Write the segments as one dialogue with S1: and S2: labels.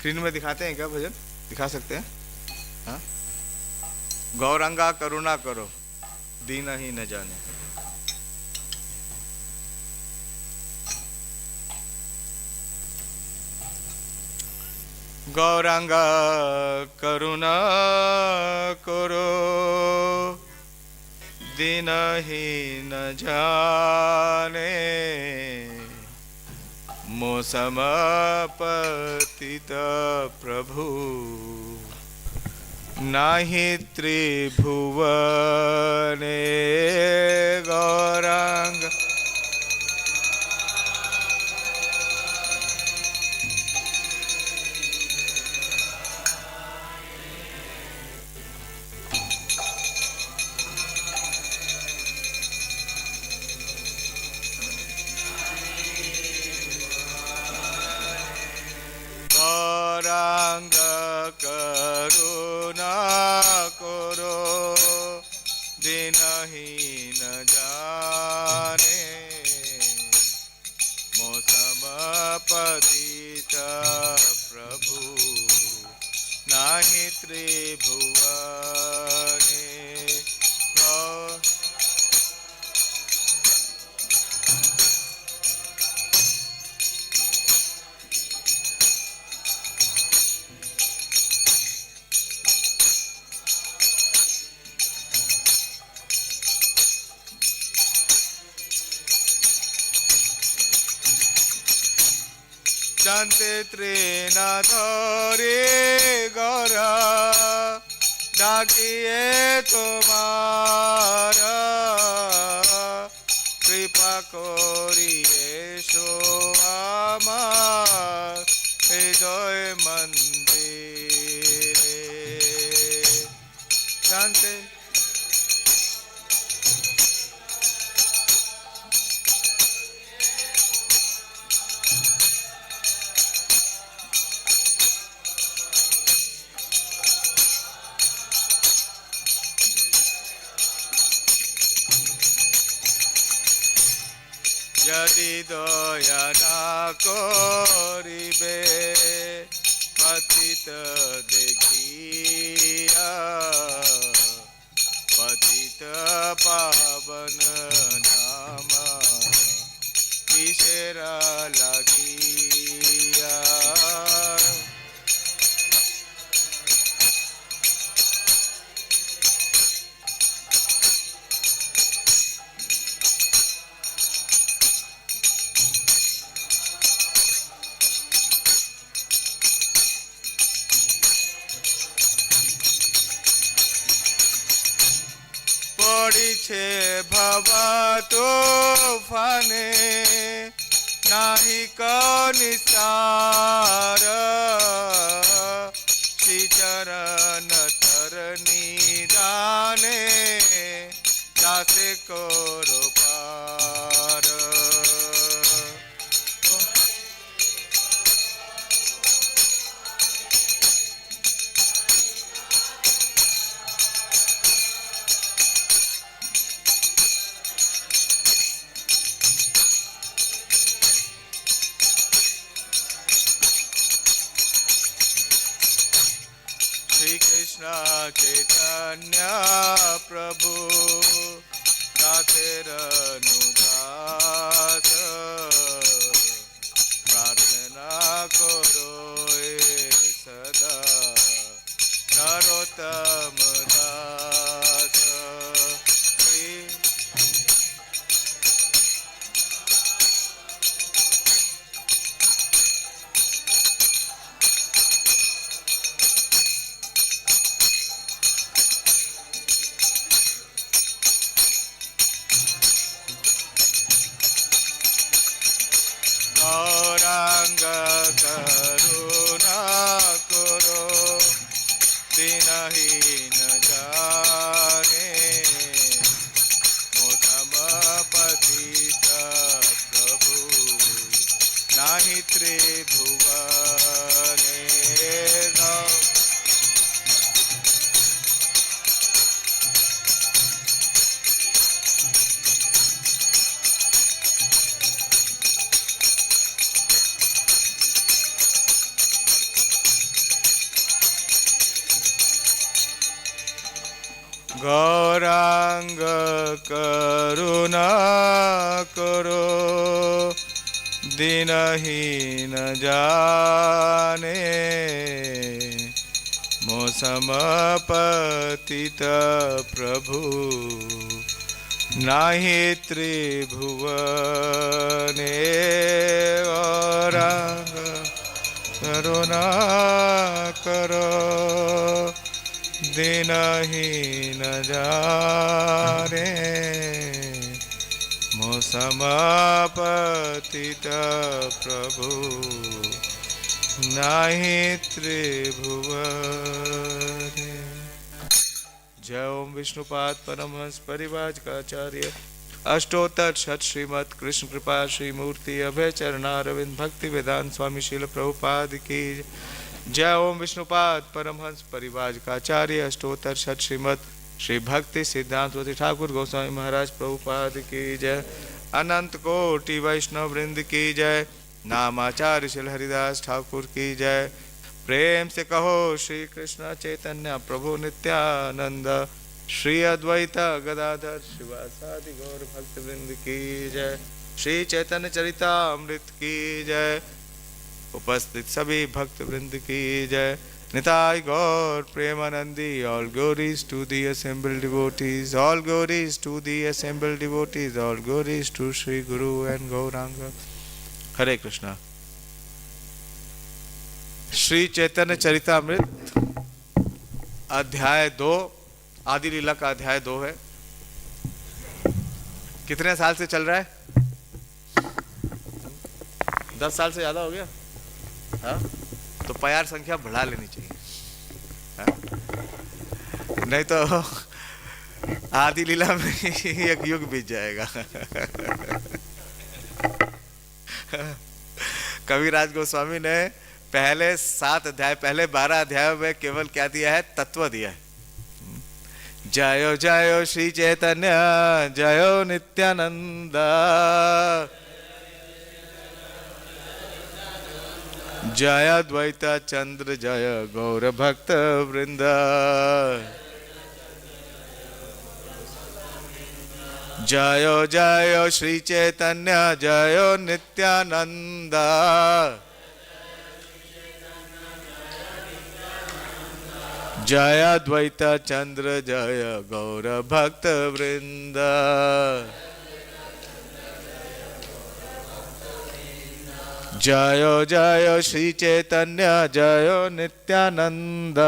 S1: Screen में दिखाते हैं क्या भजन? दिखा सकते हैं? हाँ। गौरंगा करुणा करो, दीन ही न जाने। गौरंगा करुणा करो, दीन ही न जाने। मौसम पतित प्रभु, नाही त्रिभुवने। गौरांग गौरांग करुणा करो, दीनहीन जाने। मौसम पतित प्रभु, नाही त्रिभुवने। जानते त्रिना धरे गौरा, डाकिए तुम्हारा। कृपा करिए सो आमार हृदय मंदिरे। जानते यदि दया ना करिबे, पतित देखिया। पतित पावन नाम, किसेरा लागिया। पड़िछे भवा तूफाने, नाही को निस्तार। श्री चरण तरनी दाने, दासे करो पार। श्री कृष्ण चैतन्य प्रभु, दासेर अनुदास। प्रार्थना करो सदा, नरोत्तम दास। गौरांग करुणा करो, दीनहीन जाने। मौसम पतित प्रभु, नाही त्रिभुवने। गौरांग करुणा करो, दीनहीन जाने, मौसम पतित प्रभु, नाही त्रिभुवने। गौरांग करुणा करो, दीनहीन जाने, मौसम पतित प्रभु, नाही त्रिभुवने। जय ओम विष्णुपाद परमहंस परिव्राजकाचार्य अष्टोत्तर शत श्रीमद कृष्ण कृपा श्री मूर्ति अभय चरणारविंद भक्ति वेदांत स्वामी शील प्रभुपाद की जय। ओम विष्णुपाद परमहंस परिव्राजकाचार्य अष्टोत्तर शत श्रीमद श्री भक्ति सिद्धांत ठाकुर गोस्वामी महाराज प्रभुपाद की जय। अनंत कोटि वैष्णव वृंद की जय। नामाचार्य श्री हरिदास ठाकुर की जय। प्रेम से कहो श्री कृष्ण चैतन्य प्रभु नित्यानंद, श्री अद्वैत गदाधर शिवासादि गौर भक्त वृंद की जय। श्री चैतन्य चरितामृत की जय। उपस्थित सभी भक्त वृंद की जय। निताय गौर प्रेमानंदी, all glories to the assembled devotees, all glories to the assembled devotees, all glories to Sri Guru and Gauranga। हरे कृष्णा। श्री चैतन्य चरितामृत अध्याय 2, आदि लीला का अध्याय 2 है। कितने साल से चल रहा है? 10 साल से ज्यादा हो गया। हाँ, तो प्यार संख्या बढ़ा लेनी चाहिए। हाँ? नहीं तो आदि लीला में एक युग बीत जाएगा। कविराज गोस्वामी ने पहले 7 अध्याय, पहले 12 अध्यायों में केवल क्या दिया है? तत्व दिया है। जयो जयो श्री चैतन्य, जयो नित्यानंद, जय द्वैत चंद्र, जय गौर भक्त वृंद। जयो जयो श्री चैतन्य, जयो नित्यानंद, जय द्वैत चंद्र, जय गौर भक्त वृंद। जयो जयो श्री चैतन्य, जयो नित्यानंद,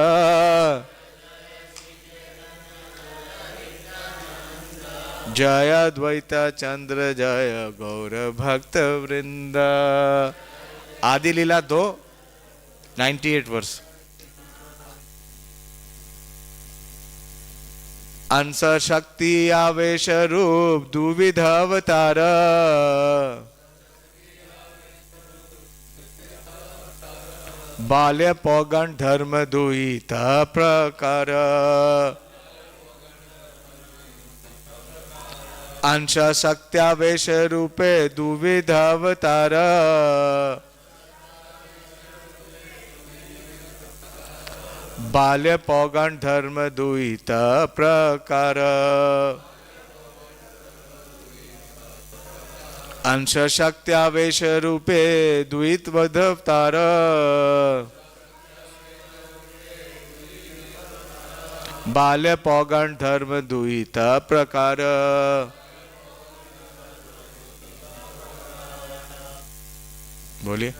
S1: जय द्वैत चंद्र, जय गौर भक्त वृंद। आदि लीला 2, 98 वर्ष। अंश शक्ति आवेश रूप दुविध अवतार, बाल्य पौगण धर्म दुहिता प्रकार। अंश शक्त्यावेश रूपे दुविध अवतार, बाल्य पौगण धर्म दुहिता प्रकार। अंश शक्त्यावेश रूपे द्वित अवतार, बाल्य पौगण धर्म दुहिता प्रकार। बोलिए।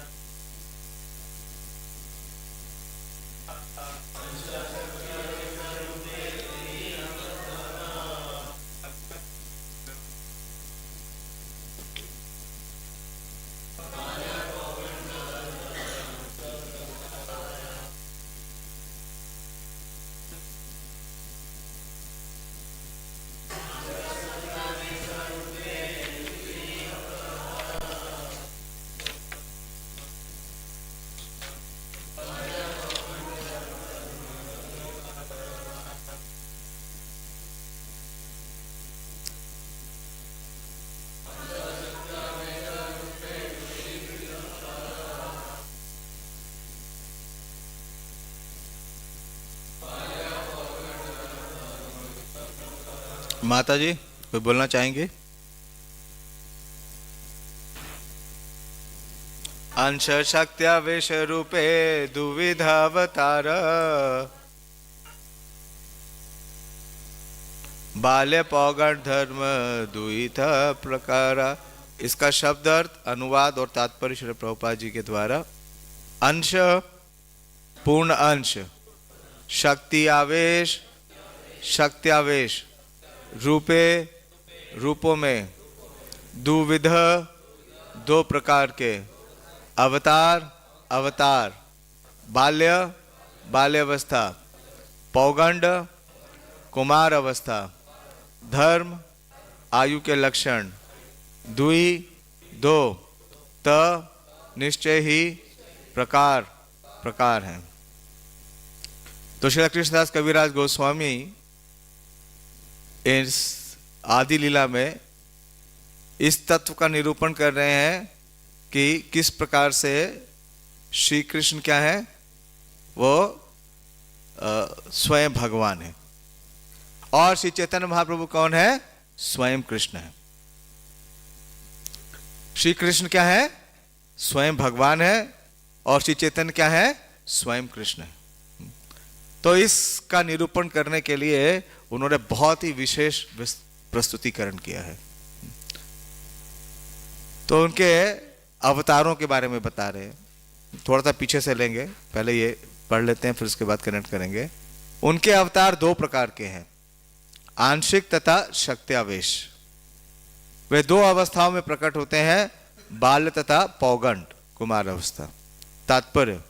S1: माता जी कोई बोलना चाहेंगे? अंश शक्त्यावेश रूपे दुविधावतार बाल्य पौगण धर्म दुहित प्रकार। इसका शब्द अर्थ, अनुवाद और तात्पर्य श्री प्रभुपाद जी के द्वारा। अंश पूर्ण अंश, शक्ति आवेश शक्त्यावेश, रूपे रूपों में, दुविध दो प्रकार के, अवतार अवतार, बाल्य बाल्यावस्था, पौगंड कुमार अवस्था, धर्म आयु के लक्षण, दुई दो, त निश्चय ही, प्रकार प्रकार है। तो श्री कृष्णदास कविराज गोस्वामी इस आदि लीला में इस तत्व का निरूपण कर रहे हैं कि किस प्रकार से श्री कृष्ण क्या है, वो स्वयं भगवान है, और श्री चैतन्य महाप्रभु कौन है, स्वयं कृष्ण है। श्री कृष्ण क्या है, स्वयं भगवान है, और श्री चैतन्य क्या है, स्वयं कृष्ण है। तो इसका निरूपण करने के लिए उन्होंने बहुत ही विशेष प्रस्तुतिकरण किया है। तो उनके अवतारों के बारे में बता रहे हैं। थोड़ा सा पीछे से लेंगे, पहले ये पढ़ लेते हैं, फिर उसके बाद कनेक्ट करेंगे। उनके अवतार दो प्रकार के हैं, आंशिक तथा शक्त्यावेश। वे दो अवस्थाओं में प्रकट होते हैं, बाल्य तथा पौगंड कुमार अवस्था। तात्पर्य,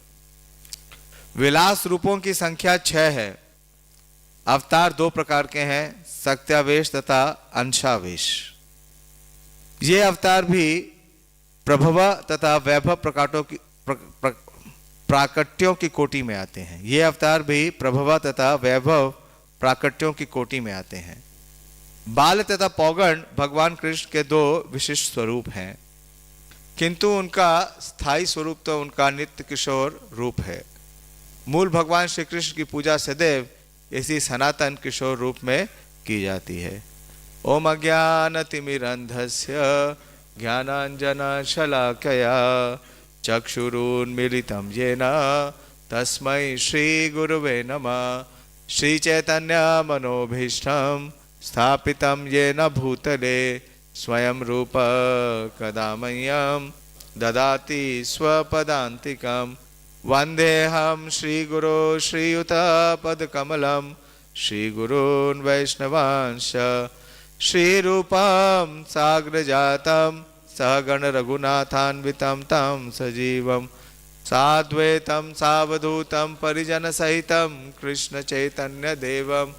S1: विलास रूपों की संख्या 6 है। अवतार दो प्रकार के हैं, शक्त्यावेश तथा अंशावेश। ये अवतार भी प्रभव तथा वैभव प्रकाटों की प्राकट्यों की कोटि में आते हैं। ये अवतार भी प्रभव तथा वैभव प्राकट्यों की कोटि में आते हैं। बाल तथा पौगंड भगवान कृष्ण के दो विशिष्ट स्वरूप हैं, किंतु उनका स्थायी स्वरूप तो उनका नित्य किशोर रूप है। मूल भगवान श्री कृष्ण की पूजा सदैव इसी सनातन किशोर रूप में की जाती है। ओम अज्ञानतिमिरन्धस्य ज्ञानाञ्जनशलाकया चक्षुरुन्मीलितं येन तस्मै श्रीगुरुवे नमः। श्रीचैतन्यमनोभीष्टं स्थापितं येन भूतले स्वयं रूप कदा मह्यं ददाति स्वपदान्तिकं। वन्देऽहं श्रीगुरो श्रीयुतपदकमलं श्रीगुरून् वैष्णवांश्च। श्रीरूपं साग्रजातं सहगण रघुनाथान्वितं तं सजीवं साद्वैतं सावधूतं परिजनसहितं कृष्ण चैतन्य देवं।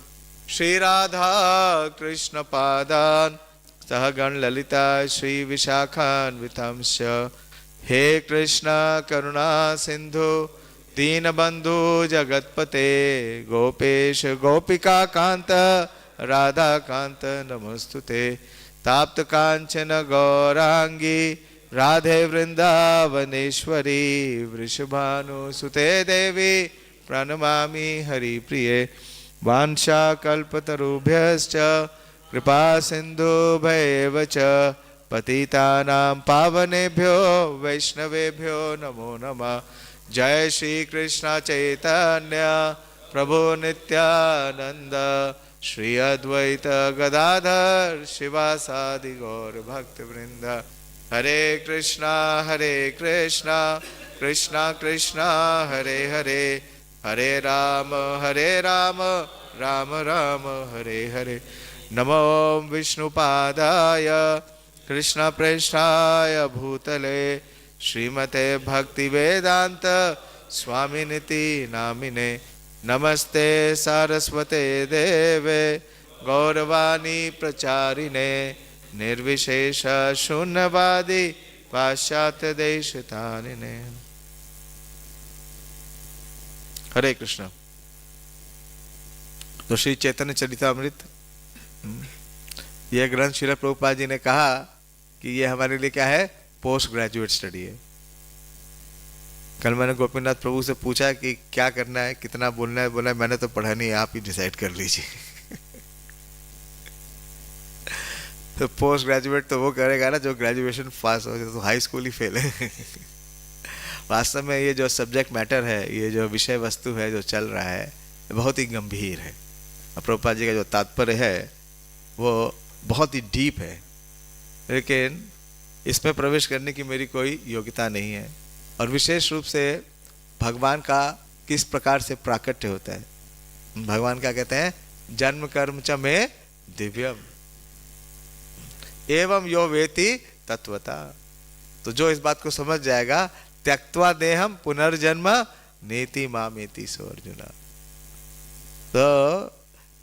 S1: श्रीराधा कृष्ण पादान् सहगण ललिता श्री विशाखान्वितंश्च। हे कृष्ण करुणा सिंधु दीनबंधु जगतपते गोपेश गोपिका कांत राधा कांत नमस्तुते। ताप्त कांचन गौरांगी राधे वृंदावनेश्वरी वृषभानुसुते देवी प्रणमामि हरिप्रिये। वांछा कल्पतरुभ्यश्च कृपा सिन्धुभ्यैव च पतितानां पावनेभ्यो वैष्णवेभ्यो नमो नमः। जय श्री कृष्ण चैतन्य प्रभु नित्यानंद श्री अद्वैत गदाधर शिवासादि गौर भक्त वृंद। हरे कृष्णा कृष्णा कृष्णा हरे हरे, हरे राम राम राम हरे हरे। नमो विष्णुपादाय कृष्ण प्रेष्ठाय भूतले श्रीमते भक्ति वेदांत स्वामिनिति नामिने। नमस्ते सारस्वते देवे गौरवाणी प्रचारिणे निर्विशेष शून्यवादी पाश्चात्य देशतारिणे। हरे कृष्ण। तो श्री चैतन्य चरितामृत, यह ग्रंथ श्रील प्रभुपाद जी ने कहा कि ये हमारे लिए क्या है, पोस्ट ग्रेजुएट स्टडी है। कल मैंने गोपीनाथ प्रभु से पूछा कि क्या करना है, कितना बोलना है, बोला मैंने तो पढ़ा नहीं, आप ही डिसाइड कर लीजिए। तो पोस्ट ग्रेजुएट तो वो करेगा ना जो ग्रेजुएशन पास हो जाए, तो हाई स्कूल ही फेल है। वास्तव में ये जो सब्जेक्ट मैटर है, ये जो विषय वस्तु है जो चल रहा है, बहुत ही गंभीर है। प्रभुपाद जी का जो तात्पर्य है वो बहुत ही डीप है, लेकिन इसमें प्रवेश करने की मेरी कोई योग्यता नहीं है। और विशेष रूप से भगवान का किस प्रकार से प्राकट्य होता है, भगवान क्या कहते हैं, जन्म कर्म च में दिव्यम एवं यो वेति तत्वता। तो जो इस बात को समझ जाएगा, त्यक्त्वा देहम पुनर्जन्म नेति मामेति सो अर्जुना। तो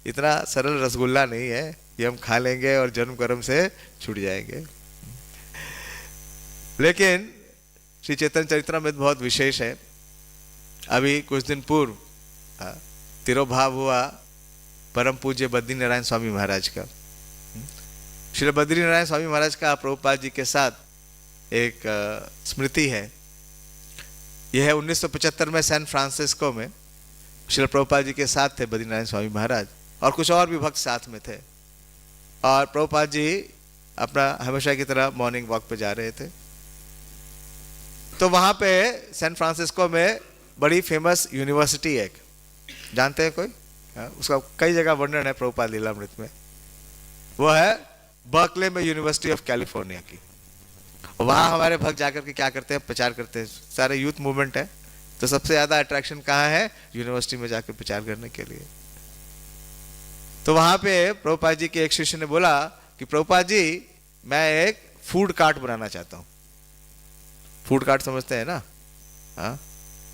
S1: इतना सरल रसगुल्ला नहीं है कि हम खा लेंगे और जन्म कर्म से छूट जाएंगे। लेकिन श्री चैतन्य चरित्रामृत बहुत विशेष है। अभी कुछ दिन पूर्व तिरोभाव हुआ परम पूज्य बद्री नारायण स्वामी महाराज का। श्री बद्री नारायण स्वामी महाराज का प्रभुपाद जी के साथ एक स्मृति है। यह है 1975 में सैन फ्रांसिस्को में श्री प्रभुपाद जी के साथ थे बद्री नारायण स्वामी महाराज, और कुछ और भी भक्त साथ में थे। और प्रभुपाद जी अपना हमेशा की तरह मॉर्निंग वॉक पे जा रहे थे। तो वहां पे सैन फ्रांसिस्को में बड़ी फेमस यूनिवर्सिटी है, जानते हैं कोई? उसका कई जगह वर्णन है प्रभुपाद लीलामृत में। वो है बर्कले में यूनिवर्सिटी ऑफ कैलिफोर्निया की। वहां हमारे भक्त जाकर के क्या करते हैं, प्रचार करते हैं। सारे यूथ मूवमेंट है, तो सबसे ज्यादा अट्रैक्शन कहाँ है, यूनिवर्सिटी में जाकर प्रचार करने के लिए। तो वहां पे प्रभुपाद जी के एक शिष्य ने बोला कि प्रभुपाद जी मैं एक फूड कार्ट बनाना चाहता हूँ। फूड कार्ट समझते हैं ना, हाँ,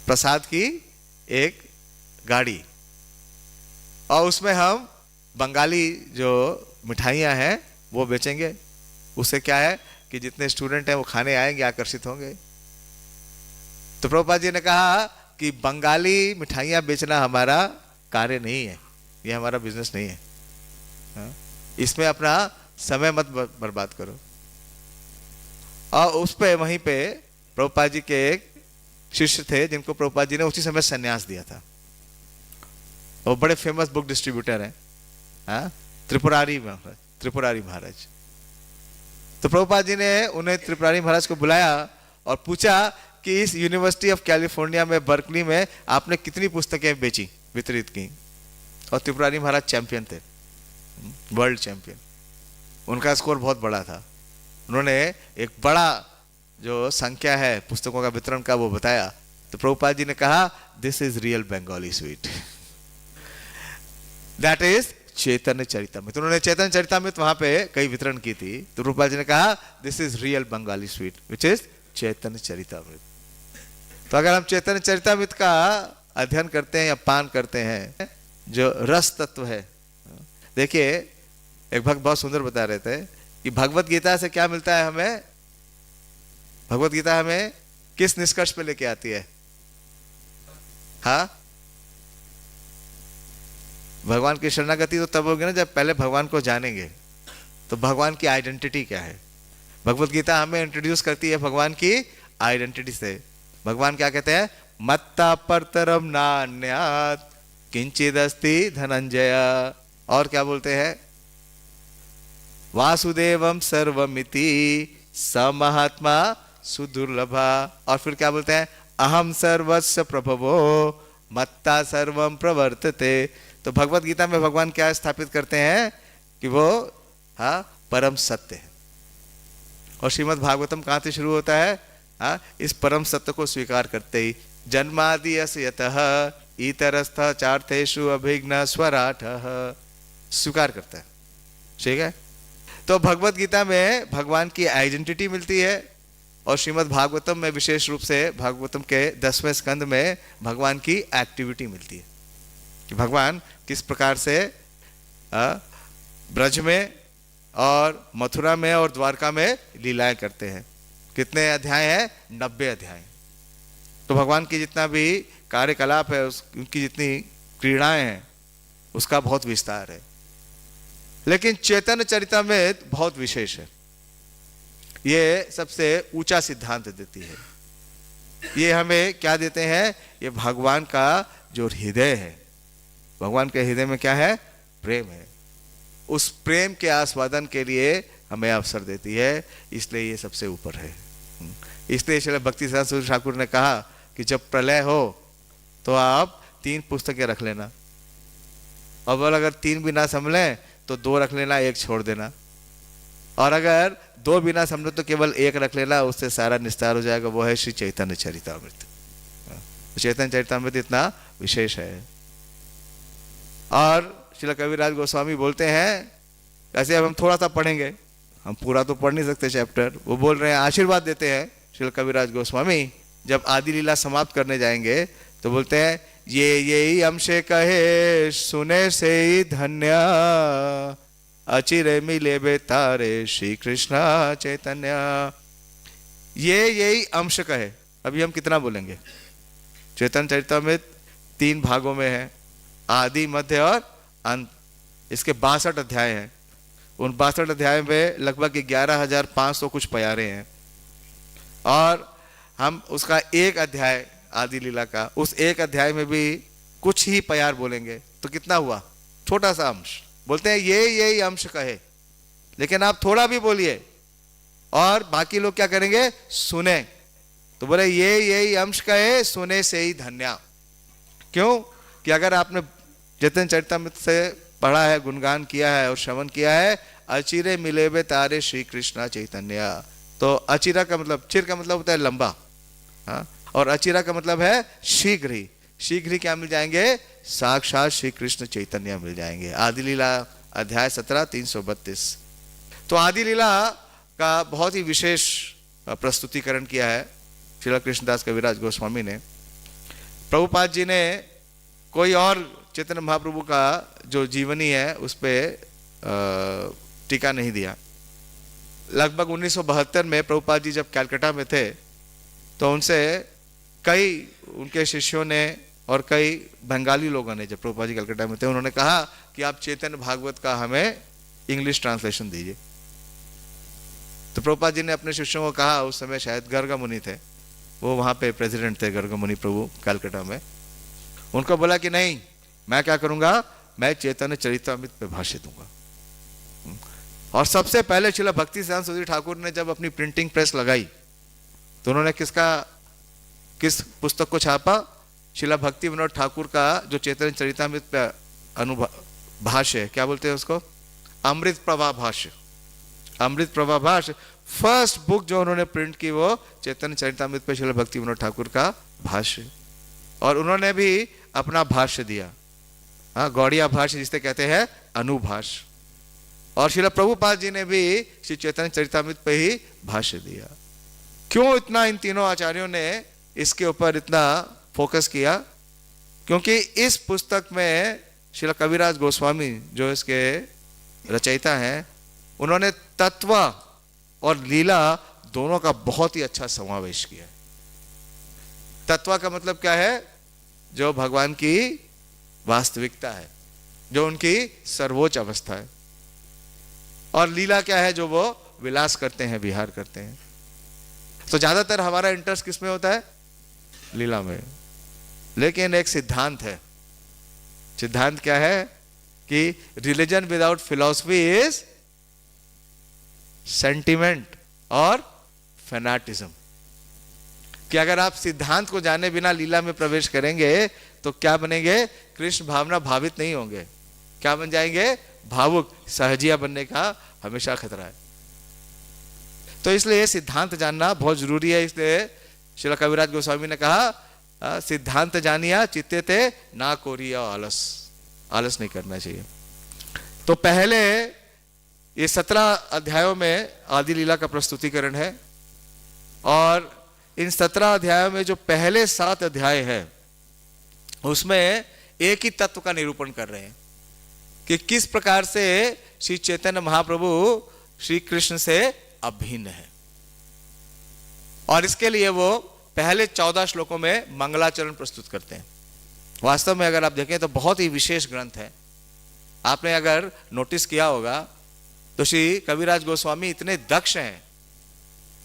S1: प्रसाद की एक गाड़ी, और उसमें हम बंगाली जो मिठाइयाँ हैं वो बेचेंगे। उससे क्या है कि जितने स्टूडेंट हैं वो खाने आएंगे, आकर्षित होंगे। तो प्रभुपाद जी ने कहा कि बंगाली मिठाइयाँ बेचना हमारा कार्य नहीं है, ये हमारा बिजनेस नहीं है, हाँ? इसमें अपना समय मत बर्बाद करो। और उस पे वहीं पे प्रभुपाद जी के एक शिष्य थे जिनको प्रभुपाद जी ने उसी समय संन्यास दिया था। वो बड़े फेमस बुक डिस्ट्रीब्यूटर हैं, हाँ? त्रिपुरारी महाराज। तो प्रभुपाद जी ने उन्हें त्रिपुरारी महाराज को बुलाया और पूछा कि इस यूनिवर्सिटी ऑफ कैलिफोर्निया में बर्कली में आपने कितनी पुस्तकें बेची, वितरित की। और त्रिपुरारी महाराज चैंपियन थे, वर्ल्ड चैंपियन। उनका स्कोर बहुत बड़ा था। उन्होंने एक बड़ा जो संख्या है पुस्तकों का वितरण का वो बताया। तो प्रभुपाद जी ने कहा this is real Bengali sweet, that is Chaitanya Charitamrita. उन्होंने चैतन्य चरितामृत वहां पे कई वितरण की थी। तो प्रभुपाद जी ने कहा this is real Bengali sweet which is Chaitanya Charitamrita. तो अगर हम चैतन्य चरितामृत का अध्ययन करते हैं या पान करते हैं, जो रस तत्व है, देखिए एक भक्त बहुत सुंदर बता रहे थे कि भगवत गीता से क्या मिलता है हमें। भगवत गीता हमें किस निष्कर्ष पे लेके आती है, हाँ? भगवान की शरणागति तो तब होगी ना जब पहले भगवान को जानेंगे। तो भगवान की आइडेंटिटी क्या है, भगवत गीता हमें इंट्रोड्यूस करती है भगवान की आइडेंटिटी से। भगवान क्या कहते हैं, मत्ता परतरम नान्यात् किंचिदस्ति धनंजय। और क्या बोलते हैं, वासुदेवम सर्वमिति स महात्मा सुदुर्लभा। और फिर क्या बोलते हैं, अहम सर्वस्व प्रभवो मत्ता सर्वम प्रवर्तते। तो भगवत गीता में भगवान क्या स्थापित करते हैं कि वो, हाँ, परम सत्य है। और श्रीमद् भागवतम कहाँ से शुरू होता है, हाँ, इस परम सत्य को स्वीकार करते ही। जन्मादि यस्य यतः इतरस्थ चार्थेषु अभिघ्न स्वराटः, स्वीकार करता है, ठीक है। तो भगवत गीता में भगवान की आइडेंटिटी मिलती है, और श्रीमद् भागवतम में विशेष रूप से भागवतम के 10वें स्कंद में भगवान की एक्टिविटी मिलती है कि भगवान किस प्रकार से ब्रज में और मथुरा में और द्वारका में लीलाएं करते हैं। कितने अध्याय हैं, 90 अध्याय। तो भगवान की जितना भी कार्यकलाप है, उनकी जितनी क्रीड़ाएं हैं, उसका बहुत विस्तार है। लेकिन चैतन्य चरितामृत बहुत विशेष है। ये सबसे ऊंचा सिद्धांत देती है। ये हमें क्या देते हैं, ये भगवान का जो हृदय है, भगवान के हृदय में क्या है, प्रेम है। उस प्रेम के आस्वादन के लिए हमें अवसर देती है, इसलिए ये सबसे ऊपर है। इसलिए श्रील भक्तिसिद्धांत सूर्य ठाकुर ने कहा कि जब प्रलय हो तो आप 3 पुस्तकें रख लेना, और बोल अगर 3 भी ना संभलें तो 2 रख लेना, 1 छोड़ देना, और अगर 2 भी ना संभले तो केवल 1 रख लेना, उससे सारा निस्तार हो जाएगा। वो है श्री चैतन्य चरितामृत। चैतन्य चरितामृत इतना विशेष है। और श्रील कविराज गोस्वामी बोलते हैं, ऐसे अब हम थोड़ा सा पढ़ेंगे, हम पूरा तो पढ़ नहीं सकते चैप्टर। वो बोल रहे हैं, आशीर्वाद देते हैं श्रील कविराज गोस्वामी, जब आदि लीला समाप्त करने जाएंगे तो बोलते हैं, ये यही हमसे कहे सुने से ही धन्य, अचिरे मिले बेतारे श्री कृष्ण चैतन्य। ये यही अंश कहे। अभी हम कितना बोलेंगे? चैतन्य चरितामृत 3 भागों में है, आदि, मध्य और अंत। इसके 62 अध्याय हैं। उन 62 अध्याय में लगभग 11,500 कुछ प्यारे हैं, और हम उसका 1 अध्याय आदि लीला का, उस 1 अध्याय में भी कुछ ही प्यार बोलेंगे, तो कितना हुआ? छोटा सा अंश। बोलते हैं ये यही अंश कहे, लेकिन आप थोड़ा भी बोलिए और बाकी लोग क्या करेंगे? सुने। तो बोले ये यही अंश कहे सुने से ही धन्य। क्यों? कि अगर आपने चैतन्य चरितामृत से पढ़ा है, गुणगान किया है और श्रवण किया है, अचिरे मिलेबे तारे श्री कृष्ण चैतन्य। तो अचिरा का मतलब, चिर का मतलब होता है लंबा, हाँ, और अचिरा का मतलब है शीघ्र ही। शीघ्र ही क्या मिल जाएंगे? साक्षात श्री कृष्ण चैतन्य मिल जाएंगे। आदि लीला अध्याय 17 332। तो आदि लीला का बहुत ही विशेष प्रस्तुतिकरण किया है श्रील कृष्णदास कविराज गोस्वामी ने। प्रभुपाद जी ने कोई और चैतन्य महाप्रभु का जो जीवनी है उस पर टीका नहीं दिया। लगभग 1972 में प्रभुपाद जी जब कलकत्ता में थे तो उनसे कई उनके शिष्यों ने और कई बंगाली लोगों ने, जब प्रभुपाद जी कलकत्ता में थे, उन्होंने कहा कि आप चैतन्य भागवत का हमें इंग्लिश ट्रांसलेशन दीजिए। तो प्रभुपाद जी ने अपने शिष्यों को कहा, उस समय शायद गर्ग मुनि थे, वो वहाँ पे प्रेसिडेंट थे गर्ग मुनि प्रभु कलकत्ता में। उनको बोला कि नहीं, मैं क्या करूँगा, मैं चैतन्य चरितामृत पे भाष्य दूंगा। और सबसे पहले श्रील भक्तिसिद्धांत सूर्य ठाकुर ने जब अपनी प्रिंटिंग प्रेस लगाई तो उन्होंने किस पुस्तक को छापा? श्रील भक्ति विनोद ठाकुर का जो चैतन्य चरितामृत पे भाष्य है, क्या बोलते हैं उसको? अमृत प्रभा भाष्य। अमृत प्रभा भाष्य फर्स्ट बुक जो उन्होंने प्रिंट की वो चैतन्य चरितामृत पे श्रील भक्ति विनोद ठाकुर का भाष्य। और उन्होंने भी अपना भाष्य दिया, हाँ, गौड़िया भाष्य जिसे कहते हैं अनुभाष्य। और श्रील प्रभुपाद जी ने भी श्री चैतन्य चरितामृत पे ही भाष्य दिया। क्यों इतना इन तीनों आचार्यों ने इसके ऊपर इतना फोकस किया? क्योंकि इस पुस्तक में श्रील कविराज गोस्वामी जो इसके रचयिता हैं, उन्होंने तत्व और लीला दोनों का बहुत ही अच्छा समावेश किया है। तत्व का मतलब क्या है? जो भगवान की वास्तविकता है, जो उनकी सर्वोच्च अवस्था है। और लीला क्या है? जो वो विलास करते हैं, विहार करते हैं। तो ज्यादातर हमारा इंटरेस्ट किस में होता है? लीला में। लेकिन एक सिद्धांत है। सिद्धांत क्या है? कि religion without philosophy is sentiment और फैनाटिज्म। कि अगर आप सिद्धांत को जाने बिना लीला में प्रवेश करेंगे तो क्या बनेंगे? कृष्ण भावना भावित नहीं होंगे। क्या बन जाएंगे? भावुक, सहजिया बनने का हमेशा खतरा है। तो इसलिए सिद्धांत जानना बहुत जरूरी है। इसलिए श्रील कविराज गोस्वामी ने कहा, सिद्धांत जानिया चित्ते ते ना कोरिया आलस। आलस नहीं करना चाहिए। तो पहले ये 17 अध्यायों में आदि लीला का प्रस्तुतिकरण है, और इन 17 अध्यायों में जो पहले 7 अध्याय है उसमें एक ही तत्व का निरूपण कर रहे हैं कि किस प्रकार से श्री चैतन्य महाप्रभु श्री कृष्ण से अभिन्न है। और इसके लिए वो पहले 14 श्लोकों में मंगलाचरण प्रस्तुत करते हैं। वास्तव में अगर आप देखें तो बहुत ही विशेष ग्रंथ है। आपने अगर नोटिस किया होगा तो श्री कविराज गोस्वामी इतने दक्ष हैं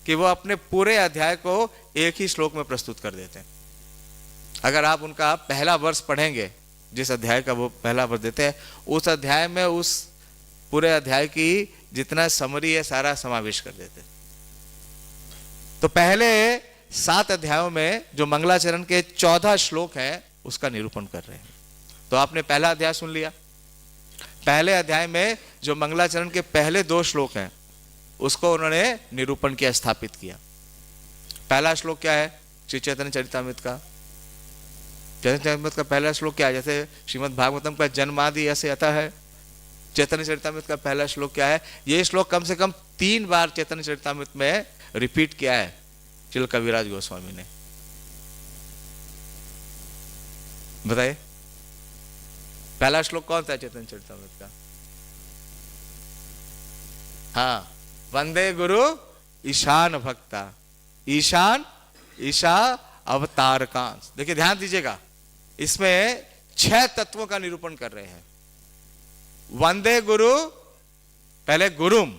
S1: कि वो अपने पूरे अध्याय को एक ही श्लोक में प्रस्तुत कर देते हैं। अगर आप उनका पहला वर्ष पढ़ेंगे, जिस अध्याय का वो पहला वर्ष देते हैं, उस अध्याय में उस पूरे अध्याय की जितना समरी है सारा समावेश कर देते। तो पहले 7 अध्यायों में जो मंगलाचरण के 14 श्लोक हैं उसका निरूपण कर रहे हैं। तो आपने पहला अध्याय सुन लिया। पहले अध्याय में जो मंगलाचरण के पहले 2 श्लोक हैं उसको उन्होंने निरूपण किया, स्थापित किया। पहला श्लोक क्या है? श्री चैतन्य चरितामृत का पहला श्लोक क्या है? जैसे श्रीमद् भागवतम का जन्मादि ऐसे आता है, चैतन्य चरितामृत का पहला श्लोक क्या है? ये श्लोक कम से कम 3 बार चैतन्य चरितामृत में रिपीट किया है श्रील कविराज गोस्वामी ने। बताइए पहला श्लोक कौन था चैतन्य चरितामृत का? हाँ, वंदे गुरु ईशान भक्ता, ईशान ईशा अवतारकांश। देखिए ध्यान दीजिएगा, इसमें 6 तत्वों का निरूपण कर रहे हैं। वंदे गुरु, पहले गुरुम,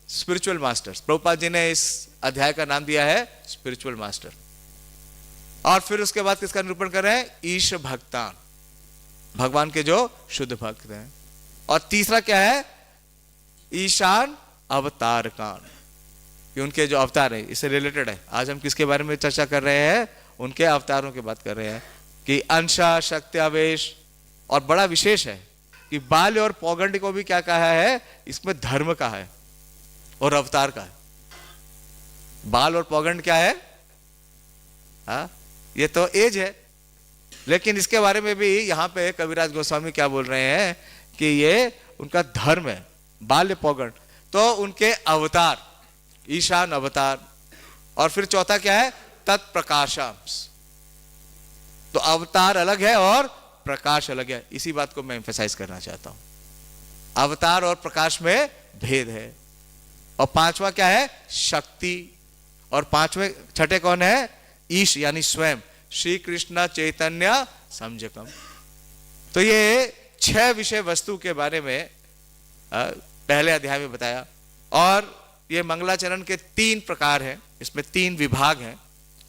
S1: स्पिरिचुअल मास्टर्स। प्रभुपाद जी ने इस अध्याय का नाम दिया है स्पिरिचुअल मास्टर। और फिर उसके बाद किसका निरूपण कर रहे हैं? ईश भक्तान, भगवान के जो शुद्ध भक्त हैं। और तीसरा क्या है? ईशान अवतारकान, कि उनके जो अवतार है, इससे रिलेटेड है। आज हम किसके बारे में चर्चा कर रहे हैं? उनके अवतारों की बात कर रहे हैं कि अंशा, शक्ति, आवेश। और बड़ा विशेष है कि बाल्य और पौगंड को भी क्या कहा है? इसमें धर्म का है और अवतार का है। बाल और पौगंड क्या है? हाँ, ये तो एज है, लेकिन इसके बारे में भी यहां पे कविराज गोस्वामी क्या बोल रहे हैं कि ये उनका धर्म है, बाल्य पौगंड। तो उनके अवतार, ईशान अवतार। और फिर चौथा क्या है? तत्प्रकाशांश। तो अवतार अलग है और प्रकाश अलग है। इसी बात को मैं एम्फसाइज करना चाहता हूं, अवतार और प्रकाश में भेद है। और 5वां क्या है? शक्ति। और 5वें, छठे कौन है? ईश, यानी स्वयं, श्री कृष्ण चैतन्य संजकम। तो ये 6 विषय वस्तु के बारे में पहले अध्याय में बताया। और ये मंगलाचरण के 3 प्रकार हैं, इसमें 3 विभाग हैं।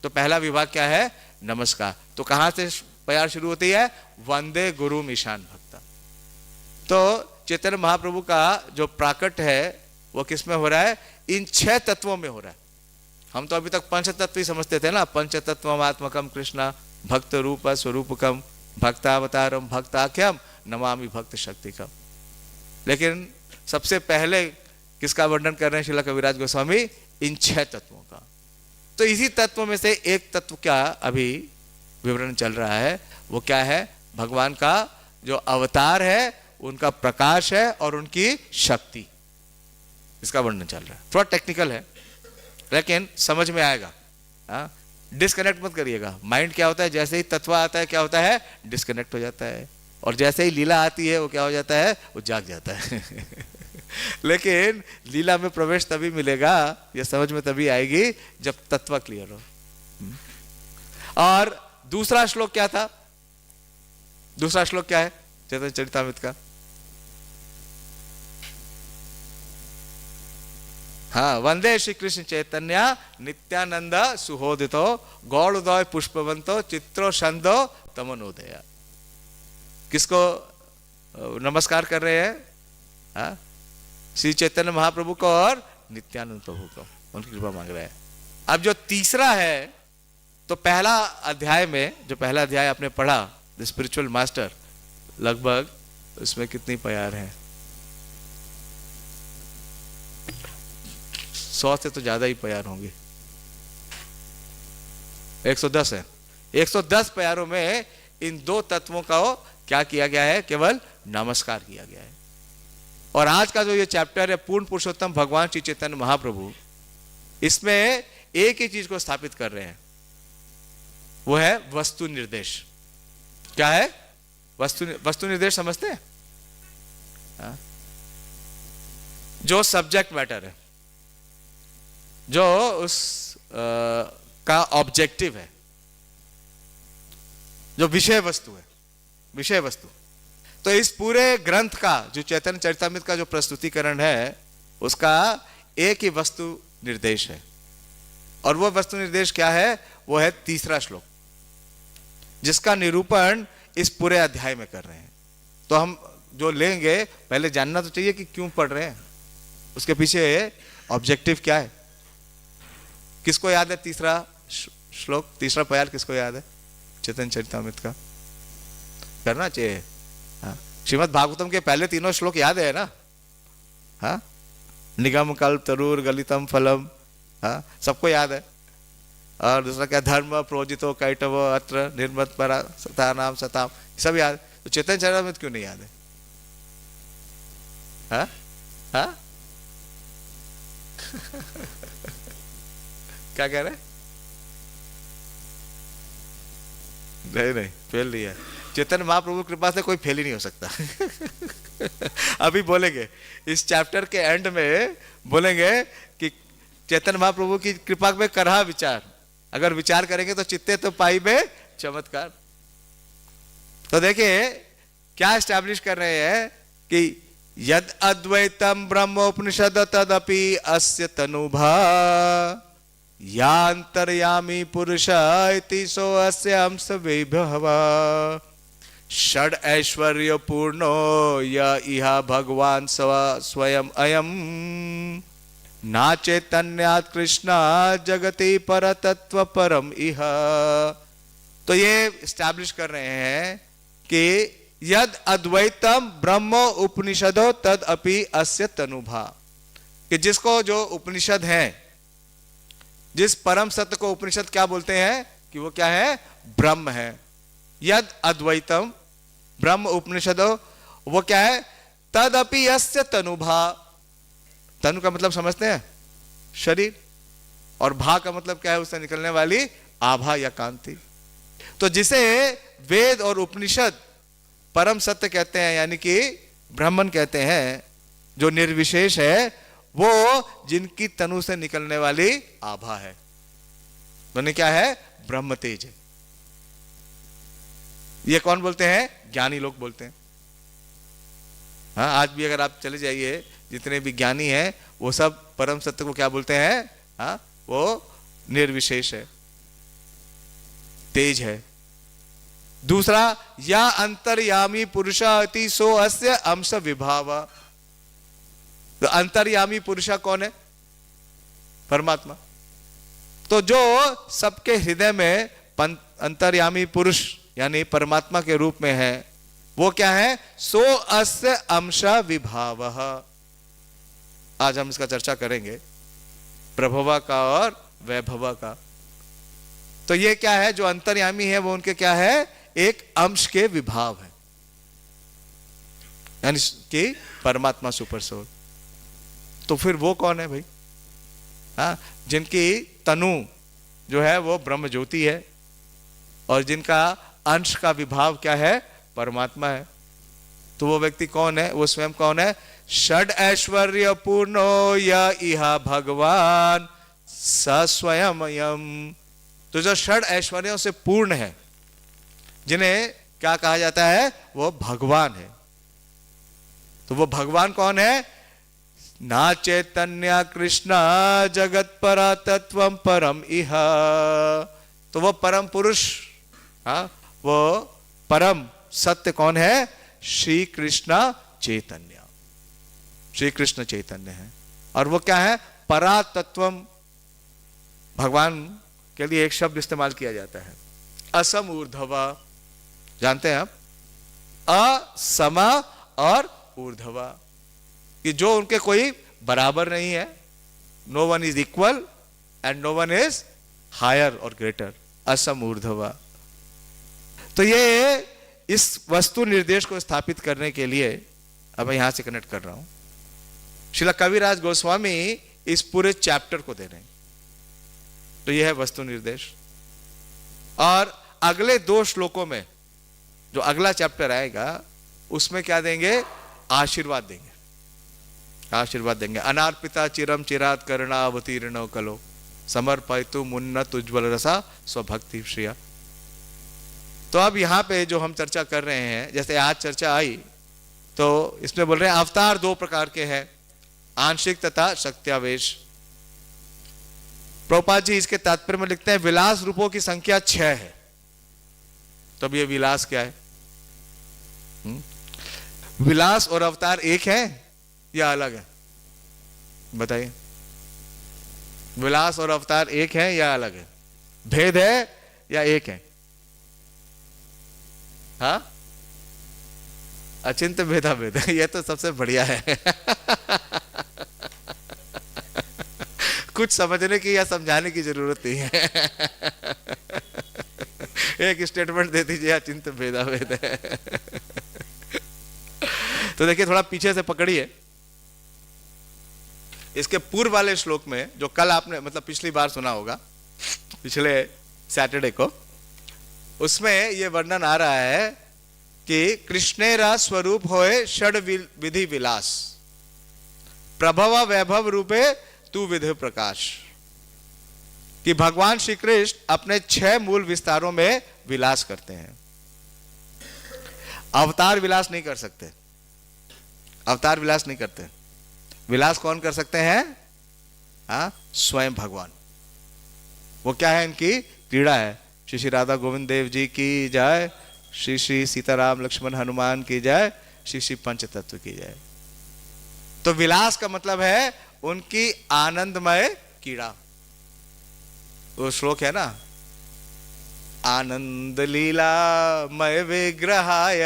S1: तो पहला विभाग क्या है? नमस्कार। तो कहां से प्यार शुरू होती है? वंदे गुरु ईशान भक्ता। तो चैतन्य महाप्रभु का जो प्राकट है वो किस में हो रहा है? इन 6 तत्वों में हो रहा है। हम तो अभी तक पंच तत्व ही समझते थे ना, पंचतत्वमात्मकम कृष्णा भक्त रूप स्वरूपकम भक्तावतारम भक्ताख्यम नमामि भक्त शक्तिकम। लेकिन सबसे पहले किसका वर्णन कर रहे हैं श्रील कविराज गोस्वामी? इन 6 तत्वों का। तो इसी तत्व में से एक तत्व का अभी विवरण चल रहा है। वो क्या है? भगवान का जो अवतार है, उनका प्रकाश है और उनकी शक्ति, इसका वर्णन चल रहा है। थोड़ा टेक्निकल है लेकिन समझ में आएगा। डिस्कनेक्ट मत करिएगा। माइंड क्या होता है? जैसे ही तत्व आता है क्या होता है? डिस्कनेक्ट हो जाता है। और जैसे ही लीला आती है वो क्या हो जाता है? वो जाग जाता है। लेकिन लीला में प्रवेश तभी मिलेगा, ये समझ में तभी आएगी जब तत्व क्लियर हो। और दूसरा श्लोक क्या था? दूसरा श्लोक क्या है चैतन्य चरितामृत का? हाँ, वंदे श्री कृष्ण चैतन्य नित्यानंद सुहोदितो गौड़ोदय पुष्पवंतो चित्रो छंदो तमनोदय। किसको नमस्कार कर रहे हैं? हाँ, श्री चैतन्य महाप्रभु को और नित्यानंद प्रभु को, उनकी कृपा मांग रहे हैं। अब जो तीसरा है, तो पहला अध्याय में, जो पहला अध्याय आपने पढ़ा द स्पिरिचुअल मास्टर, लगभग उसमें कितनी प्यार है? 100 से तो ज्यादा ही प्यार होंगे। 110 है। 110 प्यारों में इन 2 तत्वों का क्या किया गया है? केवल नमस्कार किया गया है। और आज का जो ये चैप्टर है पूर्ण पुरुषोत्तम भगवान श्री चैतन्य महाप्रभु, इसमें एक ही चीज को स्थापित कर रहे हैं, वो है वस्तु निर्देश। क्या है? वस्तु निर्देश समझते हैं? जो सब्जेक्ट मैटर है, जो उस का ऑब्जेक्टिव है, जो विषय वस्तु है, विषय वस्तु। तो इस पूरे ग्रंथ का जो चैतन्य चरितामृत का जो प्रस्तुतिकरण है, उसका एक ही वस्तु निर्देश है। और वो वस्तु निर्देश क्या है? वो है तीसरा श्लोक, जिसका निरूपण इस पूरे अध्याय में कर रहे हैं। तो हम जो लेंगे, पहले जानना तो चाहिए कि क्यों पढ़ रहे हैं। उसके पीछे ऑब्जेक्टिव क्या है? किसको याद है तीसरा श्लोक, तीसरा प्यार किसको याद है चैतन्य चरितामृत का? करना चाहिए। हाँ, श्रीमद् भागवतम के पहले तीनों श्लोक याद है ना? हाँ, निगम कल्प तरुर गलितम फलम, हाँ सबको याद है। और दूसरा क्या, धर्म प्रोजितो कैटव अत्र निर्मत परा सता नाम सताम, सब याद। तो चैतन्य चरितामृत क्यों नहीं याद है? हाँ हाँ क्या कह रहे? नहीं फेल नहीं है। चैतन्य महाप्रभु की कृपा से कोई फेल ही नहीं हो सकता। अभी बोलेंगे इस चैप्टर के एंड में, बोलेंगे कि चैतन्य महाप्रभु की कृपा में करहा विचार, अगर विचार करेंगे तो चित्ते तो पाई में चमत्कार। तो देखिए क्या एस्टैब्लिश कर रहे हैं कि यद अद्वैतम ब्रह्मोपनिषद तदपि अस्य तनुभा यांतर्यामी पुरुष इति सो अस्य अंश विभव षड ऐश्वर्य पूर्णो य इहा भगवान स्वयं अयम ना चैतन्यात् कृष्णा जगति परतत्व परम इह। तो ये स्टैब्लिश कर रहे हैं कि यद अद्वैतम ब्रह्मो उपनिषदो तद अपि अस्य तनुभा, कि जिसको जो उपनिषद है, जिस परम सत्य को उपनिषद क्या बोलते हैं कि वो क्या है? ब्रह्म है। यद अद्वैतम ब्रह्म उपनिषदो, वो क्या है? तदपि अस्य तनुभा। तनु का मतलब समझते हैं? शरीर। और भा का मतलब क्या है? उससे निकलने वाली आभा या कांति। तो जिसे वेद और उपनिषद परम सत्य कहते हैं, यानी कि ब्राह्मण कहते हैं, जो निर्विशेष है, वो जिनकी तनु से निकलने वाली आभा है, मैंने क्या है? ब्रह्म तेज है। ये कौन बोलते हैं? ज्ञानी लोग बोलते हैं। हाँ, आज भी अगर आप चले जाइए, जितने भी ज्ञानी हैं वो सब परम सत्य को क्या बोलते हैं? हाँ, वो निर्विशेष है, तेज है। दूसरा, या अंतर्यामी पुरुषा अति सो अस्य अंश विभाव। तो अंतर्यामी पुरुषा कौन है? परमात्मा। तो जो सबके हृदय में अंतर्यामी पुरुष यानी परमात्मा के रूप में है, वो क्या है? सो अस्य अंश विभाव। आज हम इसका चर्चा करेंगे, प्रभवा का और वैभवा का। तो ये क्या है? जो अंतर्यामी है वो उनके क्या है? एक अंश के विभाव है, यानी कि परमात्मा सुपर सोल। तो फिर वो कौन है भाई? हाँ, जिनकी तनु जो है वो ब्रह्म ज्योति है, और जिनका अंश का विभाव क्या है? परमात्मा है। तो वो व्यक्ति कौन है? वो स्वयं कौन है? षड ऐश्वर्य पूर्णो य इहा भगवान स स्वयं। तो जो षड ऐश्वर्यों से पूर्ण है, जिन्हें क्या कहा जाता है? वो भगवान है। तो वो भगवान कौन है? ना चैतन्य कृष्ण जगत परा तत्व परम इह। तो वो परम पुरुष, हाँ, वो परम सत्य कौन है? श्री कृष्ण चैतन्य। श्री कृष्ण चैतन्य है। और वो क्या है? परा तत्वम। भगवान के लिए एक शब्द इस्तेमाल किया जाता है, असम ऊर्ध्वा। जानते हैं आप? असमा और ऊर्ध्वा, कि जो उनके कोई बराबर नहीं है। No one is equal and no one is higher और ग्रेटर। असम ऊर्ध्वा। तो ये इस वस्तु निर्देश को स्थापित करने के लिए अब मैं यहां से कनेक्ट कर रहा हूं। श्रील कविराज गोस्वामी इस पूरे चैप्टर को दे रहे हैं। तो यह है वस्तु निर्देश। और अगले 2 श्लोकों में जो अगला चैप्टर आएगा, उसमें क्या देंगे? आशीर्वाद देंगे। आशीर्वाद देंगे। अनार्पिता चिरम चिरात करना अवतीर्ण कलो समर्पयतु मुन्नत उज्ज्वल रसा स्वभक्ति श्रिया। तो अब यहां पे जो हम चर्चा कर रहे हैं, जैसे आज चर्चा आई, तो इसमें बोल रहे हैं अवतार 2 प्रकार के हैं, आंशिक तथा शक्त्यावेश। प्रभुपाद जी इसके तात्पर्य में लिखते हैं विलास रूपों की संख्या 6 है। तब ये विलास क्या है? विलास और अवतार एक है या अलग है? बताइए, विलास और अवतार एक है या अलग है? भेद है या एक है? हाँ, अचिंत्य भेदा भेद है, ये तो सबसे बढ़िया है। कुछ समझने की या समझाने की जरूरत नहीं है। एक स्टेटमेंट दे दीजिए, अचिंत्य भेदा भेद है। तो देखिए, थोड़ा पीछे से पकड़िए। इसके पूर्व वाले श्लोक में, जो कल आपने मतलब पिछली बार सुना होगा, पिछले सैटरडे को, उसमें यह वर्णन आ रहा है कि कृष्णेरा स्वरूप होए षड विधि विलास, प्रभव वैभव रूपे तू विधि प्रकाश। कि भगवान श्री कृष्ण अपने 6 मूल विस्तारों में विलास करते हैं। अवतार विलास नहीं कर सकते, अवतार विलास नहीं करते। विलास कौन कर सकते हैं? स्वयं भगवान। वो क्या है? इनकी क्रीड़ा है। श्री श्री राधा गोविंद देव जी की जय, श्री श्री सीताराम लक्ष्मण हनुमान की जय, श्री श्री पंचतत्व की जय। तो विलास का मतलब है उनकी आनंदमय क्रीड़ा। वो श्लोक है ना, आनंद लीला मय विग्रहाय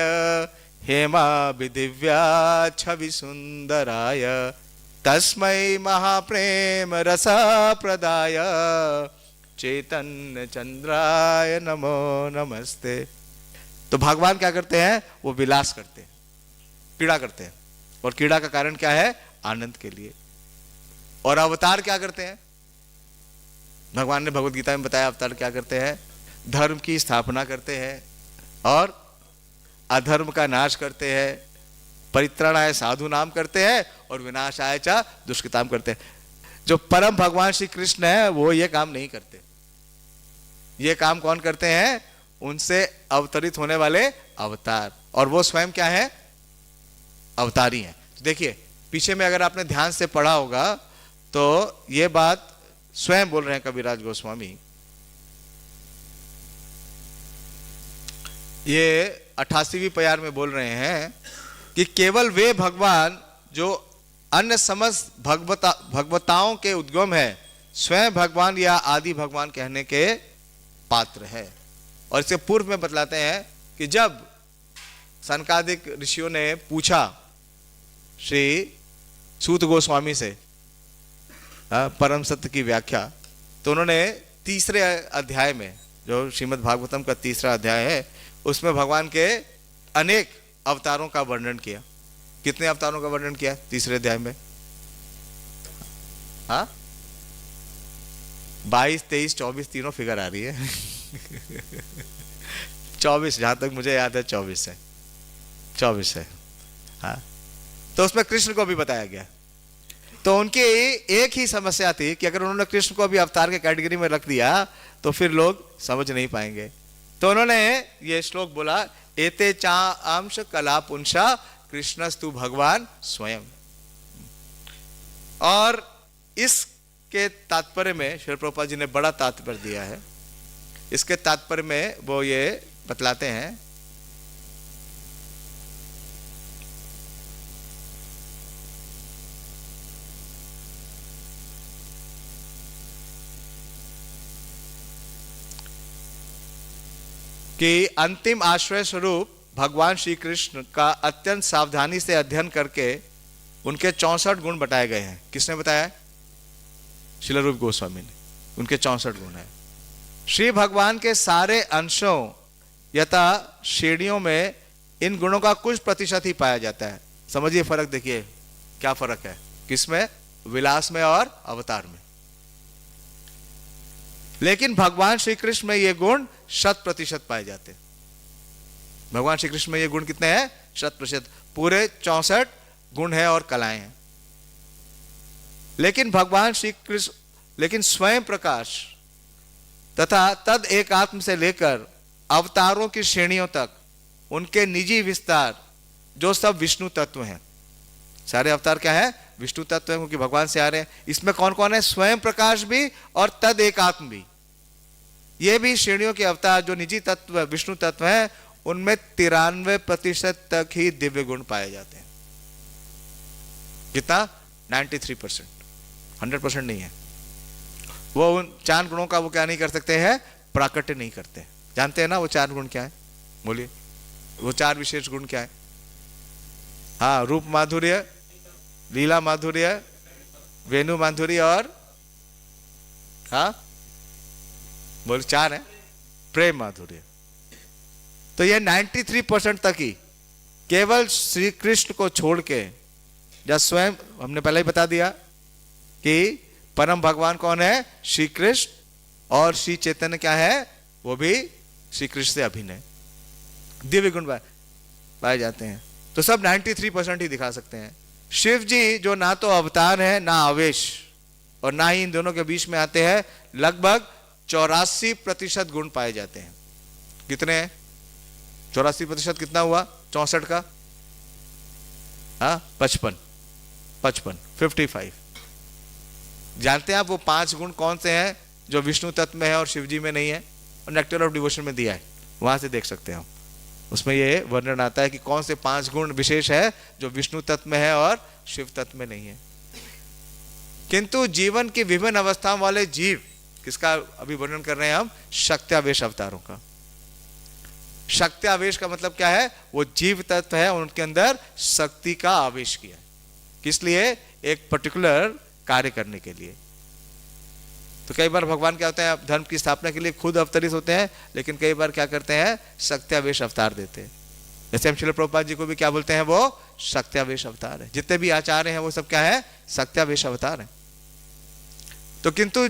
S1: हेमा विदिव्या छवि सुंदराय तस्मै महाप्रेम रसा प्रदाय चैतन्य चंद्राय नमो नमस्ते। तो भगवान क्या करते हैं? वो विलास करते हैं, क्रीड़ा करते हैं। और क्रीड़ा का कारण क्या है? आनंद के लिए। और अवतार क्या करते हैं? भगवान ने भगवत गीता में बताया, अवतार क्या करते हैं? धर्म की स्थापना करते हैं और अधर्म का नाश करते हैं, परित्राणाय साधु नाम करते हैं और विनाशाय च दुष्कृताम करते हैं। जो परम भगवान श्री कृष्ण है वो ये काम नहीं करते। ये काम कौन करते हैं? उनसे अवतरित होने वाले अवतार, और वो स्वयं क्या है? अवतारी हैं। तो देखिए, पीछे में अगर आपने ध्यान से पढ़ा होगा तो ये बात स्वयं बोल रहे हैं कविराज गोस्वामी। ये 88वीं प्यार में बोल रहे हैं कि केवल वे भगवान जो अन्य समस्त भगवताओं के उद्गम है, स्वयं भगवान या आदि भगवान कहने के पात्र है। और इसके पूर्व में बतलाते हैं कि जब सनकादिक ऋषियों ने पूछा श्री सूत गोस्वामी से परम सत्य की व्याख्या, तो उन्होंने तीसरे अध्याय में, जो श्रीमद् भागवतम का तीसरा अध्याय है, उसमें भगवान के अनेक अवतारों का वर्णन किया। कितने अवतारों का वर्णन किया तीसरे अध्याय में? 22, 23, 24 तीनों फिगर आ रही है। 24, जहां तक मुझे याद है 24 है, 24 है। हाँ, तो उसमें कृष्ण को भी बताया गया। तो उनकी एक ही समस्या थी कि अगर उन्होंने कृष्ण को भी अवतार के कैटेगरी में रख दिया तो फिर लोग समझ नहीं पाएंगे। तो उन्होंने ये श्लोक बोला, एते चा अंश कला पुंसा कृष्णस्तु भगवान स्वयं। और इसके तात्पर्य में श्री प्रभुपाद जी ने बड़ा तात्पर्य दिया है। इसके तात्पर्य में वो ये बतलाते हैं कि अंतिम आश्रय स्वरूप भगवान श्री कृष्ण का अत्यंत सावधानी से अध्ययन करके उनके 64 गुण बताए गए हैं। किसने बताया? श्रील रूप गोस्वामी ने। उनके 64 गुण हैं। श्री भगवान के सारे अंशों यथा श्रेणियों में इन गुणों का कुछ प्रतिशत ही पाया जाता है। समझिए फर्क, देखिए क्या फर्क है, किसमें? विलास में और अवतार में। लेकिन भगवान श्री कृष्ण में ये गुण 100% पाए जाते हैं। भगवान श्री कृष्ण में ये गुण कितने हैं? 100%। पूरे 64 गुण हैं और कलाएं हैं। लेकिन भगवान श्री कृष्ण, लेकिन स्वयं प्रकाश तथा तद एकात्म से लेकर अवतारों की श्रेणियों तक उनके निजी विस्तार, जो सब विष्णु तत्व हैं, सारे अवतार क्या है? विष्णु तत्व है, क्योंकि भगवान से आ रहे हैं। इसमें कौन कौन है? स्वयं प्रकाश भी और तद एकात्म भी। ये भी श्रेणियों के अवतार जो निजी तत्व विष्णु तत्व हैं, उनमें 93% तक ही दिव्य गुण पाए जाते हैं। कितना? 93%। 100% नहीं है। वो उन 4 गुणों का वो क्या नहीं कर सकते हैं, प्राकट्य नहीं करते। जानते हैं ना वो 4 गुण क्या है? बोलिए, वो 4 विशेष गुण क्या है? हाँ, रूप माधुर्य, लीला माधुर्य, वेणु माधुर्य और हाँ बोल 4 है, प्रेम माधुर्य। तो ये 93% तक ही केवल श्री कृष्ण को छोड़ के, जब स्वयं हमने पहले ही बता दिया कि परम भगवान कौन है, श्री कृष्ण, और श्री चैतन्य क्या है, वो भी श्री कृष्ण से अभिन्न है। दिव्य गुण पाए जाते हैं। तो सब 93% ही दिखा सकते हैं। शिव जी जो ना तो अवतार है ना आवेश, और ना ही इन दोनों के बीच में आते हैं, लगभग 84% गुण पाए जाते हैं। कितने हैं? 84% कितना हुआ 64 का? हाँ 55 55। जानते हैं आप वो 5 गुण कौन से हैं जो विष्णु तत्व में है और शिव जी में नहीं है? और नेक्टर ऑफ डिवोशन में दिया है, वहां से देख सकते हैं हम। उसमें ये वर्णन आता है कि कौन से 5 गुण विशेष है जो विष्णु तत्व में है और शिव तत्व में नहीं है। किंतु जीवन की विभिन्न अवस्थाओं वाले जीव, किसका अभी वर्णन कर रहे हैं हम? शक्त्यावेश अवतारों का। शक्त्यावेश का मतलब क्या है? वो जीव तत्व है और उनके अंदर शक्ति का आवेश किया है। किस लिए? एक पर्टिकुलर कार्य करने के लिए। तो कई बार भगवान क्या होते हैं, धर्म की स्थापना के लिए खुद अवतरित होते हैं, लेकिन कई बार क्या करते हैं, शक्त्यावेश अवतार देते हैं। जैसे हम श्रील प्रभुपाद जी को भी क्या बोलते हैं, वो शक्त्यावेश अवतार है। जितने भी आचार्य हैं वो सब क्या है, शक्त्यावेश अवतार है। तो किंतु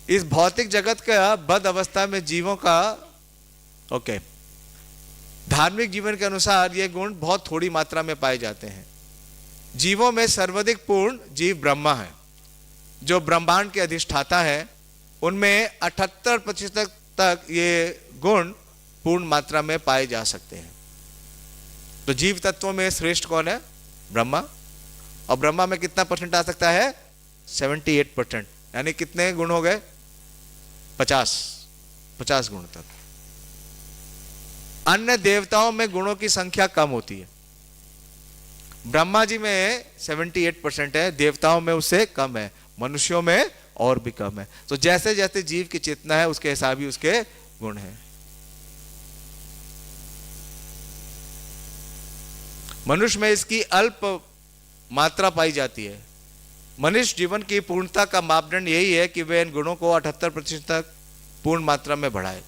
S1: इस भौतिक जगत का बद अवस्था में जीवों का धार्मिक जीवन के अनुसार ये गुण बहुत थोड़ी मात्रा में पाए जाते हैं। जीवों में सर्वाधिक पूर्ण जीव ब्रह्मा है, जो ब्रह्मांड के अधिष्ठाता है। उनमें 78% तक ये गुण पूर्ण मात्रा में पाए जा सकते हैं। तो जीव तत्वों में श्रेष्ठ कौन है? ब्रह्मा। और ब्रह्मा में कितना परसेंट आ सकता है? 78%। यानी कितने गुण हो गए? 50 गुण तक। अन्य देवताओं में गुणों की संख्या कम होती है। ब्रह्मा जी में 78% है, देवताओं में उससे कम है, मनुष्यों में और भी कम है। तो जैसे जैसे जीव की चेतना है उसके हिसाब ही उसके गुण हैं। मनुष्य में इसकी अल्प मात्रा पाई जाती है। मनुष्य जीवन की पूर्णता का मापदंड यही है कि वे इन गुणों को 78% तक पूर्ण मात्रा में बढ़ाए।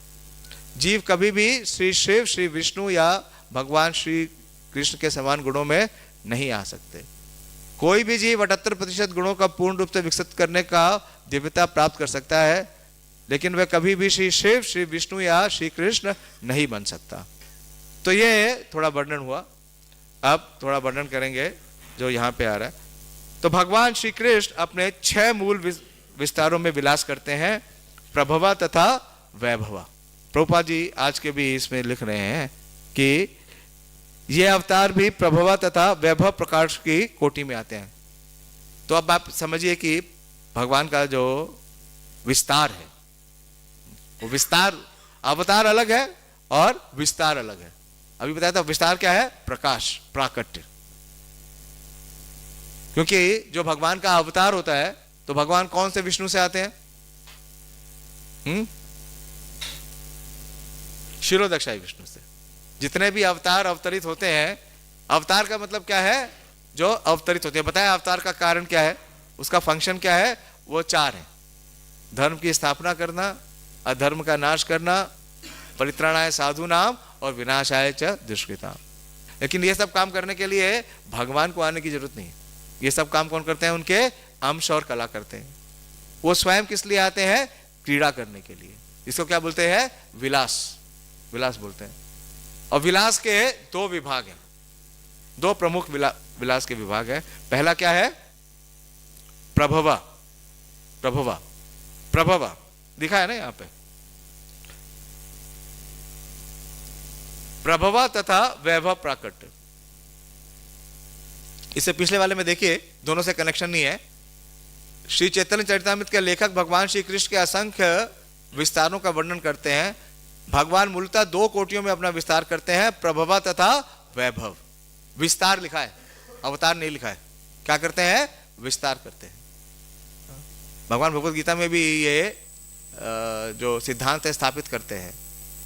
S1: जीव कभी भी श्री शिव, श्री विष्णु या भगवान श्री कृष्ण के समान गुणों में नहीं आ सकते। कोई भी जीव 78% गुणों का पूर्ण रूप से विकसित करने का दिव्यता प्राप्त कर सकता है, लेकिन वह कभी भी श्री शिव, श्री विष्णु या श्री कृष्ण नहीं बन सकता। तो ये थोड़ा वर्णन हुआ। अब थोड़ा वर्णन करेंगे जो यहां पे आ रहा है। तो भगवान श्री कृष्ण अपने 6 मूल विस्तारों में विलास करते हैं, प्रभवा तथा वैभवा। प्रभुपाद जी आज के भी इसमें लिख रहे हैं कि ये अवतार भी प्रभवा तथा वैभव प्रकाश की कोटि में आते हैं। तो अब आप समझिए कि भगवान का जो विस्तार है, वो विस्तार, अवतार अलग है और विस्तार अलग है। अभी बताया था विस्तार क्या है? प्रकाश, प्राकट्य। क्योंकि जो भगवान का अवतार होता है, तो भगवान कौन से विष्णु से आते हैं? शिरोदक्षाई विष्णु से। जितने भी अवतार अवतरित होते हैं, अवतार का मतलब क्या है? जो अवतरित होते हैं। बताया अवतार का कारण क्या है, उसका फंक्शन क्या है? वो 4 है। धर्म की स्थापना करना, अधर्म का नाश करना, परित्राणाय साधु नाम और विनाशाय च दुष्कृताम। लेकिन ये सब काम करने के लिए भगवान को आने की जरूरत नहीं है। ये सब काम कौन करते हैं? उनके अंश और कला करते हैं। वो स्वयं किस लिए आते हैं? क्रीड़ा करने के लिए। इसको क्या बोलते हैं? विलास, विलास बोलते हैं। और विलास के 2 विभाग हैं, 2 प्रमुख विलास के विभाग है। पहला क्या है? प्रभवा। प्रभवा, प्रभवा दिखा है ना यहां पे, प्रभवा तथा वैभव प्राकट्य। इससे पिछले वाले में देखिए, दोनों से कनेक्शन नहीं है। श्री चैतन्य चरितामृत के लेखक भगवान श्री कृष्ण के असंख्य विस्तारों का वर्णन करते हैं। भगवान मूलतः 2 कोटियों में अपना विस्तार करते हैं, प्रभवा तथा वैभव। विस्तार लिखा है, अवतार नहीं लिखा है। क्या करते हैं? विस्तार करते हैं। भगवान भगवद गीता में भी ये जो सिद्धांत है स्थापित करते हैं।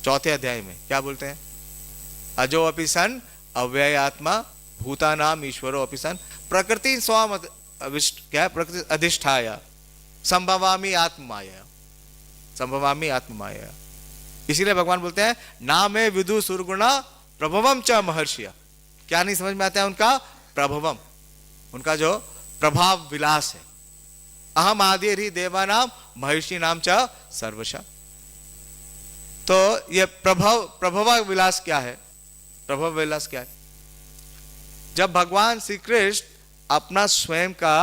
S1: चौथे अध्याय में क्या बोलते हैं? अजो अपि सन अव्यय आत्मा भूतानाम ईश्वरो अपि सन प्रकृति स्वाम क्या है? प्रकृति अधिष्ठाय संभवामि आत्माया, संभवामि आत्माया। इसीलिए भगवान बोलते हैं ना में विदु सुरगुणा प्रभवम च महर्षिया। क्या नहीं समझ में आता है उनका प्रभवम, उनका जो प्रभाव विलास है। अहम आदि ही देवानाम महर्षि नाम च सर्वशा। तो ये प्रभव विलास क्या है? प्रभव विलास क्या है? जब भगवान श्री कृष्ण अपना स्वयं का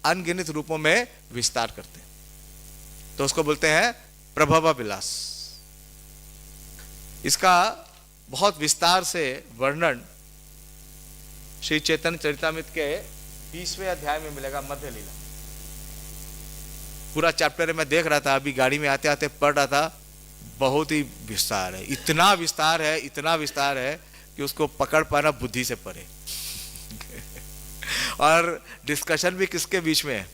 S1: अनगिनत रूपों में विस्तार करते हैं तो उसको बोलते हैं प्रभव विलास। इसका बहुत विस्तार से वर्णन श्री चैतन्य चरितामृत के 20वें अध्याय में मिलेगा, मध्य लीला। पूरा चैप्टर मैं देख रहा था, अभी गाड़ी में आते आते पढ़ रहा था। बहुत ही विस्तार है, इतना विस्तार है, इतना विस्तार है कि उसको पकड़ पाना बुद्धि से परे। और डिस्कशन भी किसके बीच में है?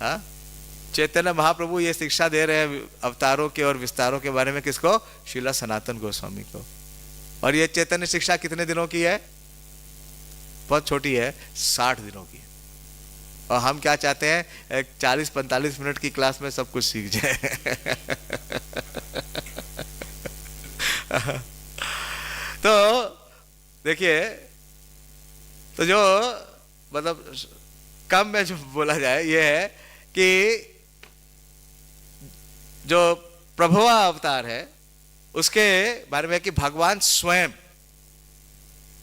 S1: हाँ, चैतन्य महाप्रभु ये शिक्षा दे रहे हैं अवतारों के और विस्तारों के बारे में। किसको? श्रीला सनातन गोस्वामी को। और ये चैतन्य शिक्षा कितने दिनों की है? बहुत छोटी है, 60 दिनों की है। और हम क्या चाहते हैं? एक 40-45 मिनट की क्लास में सब कुछ सीख जाए। तो देखिए, तो जो मतलब कम में जो बोला जाए ये है कि जो प्रभवा अवतार है उसके बारे में कि भगवान स्वयं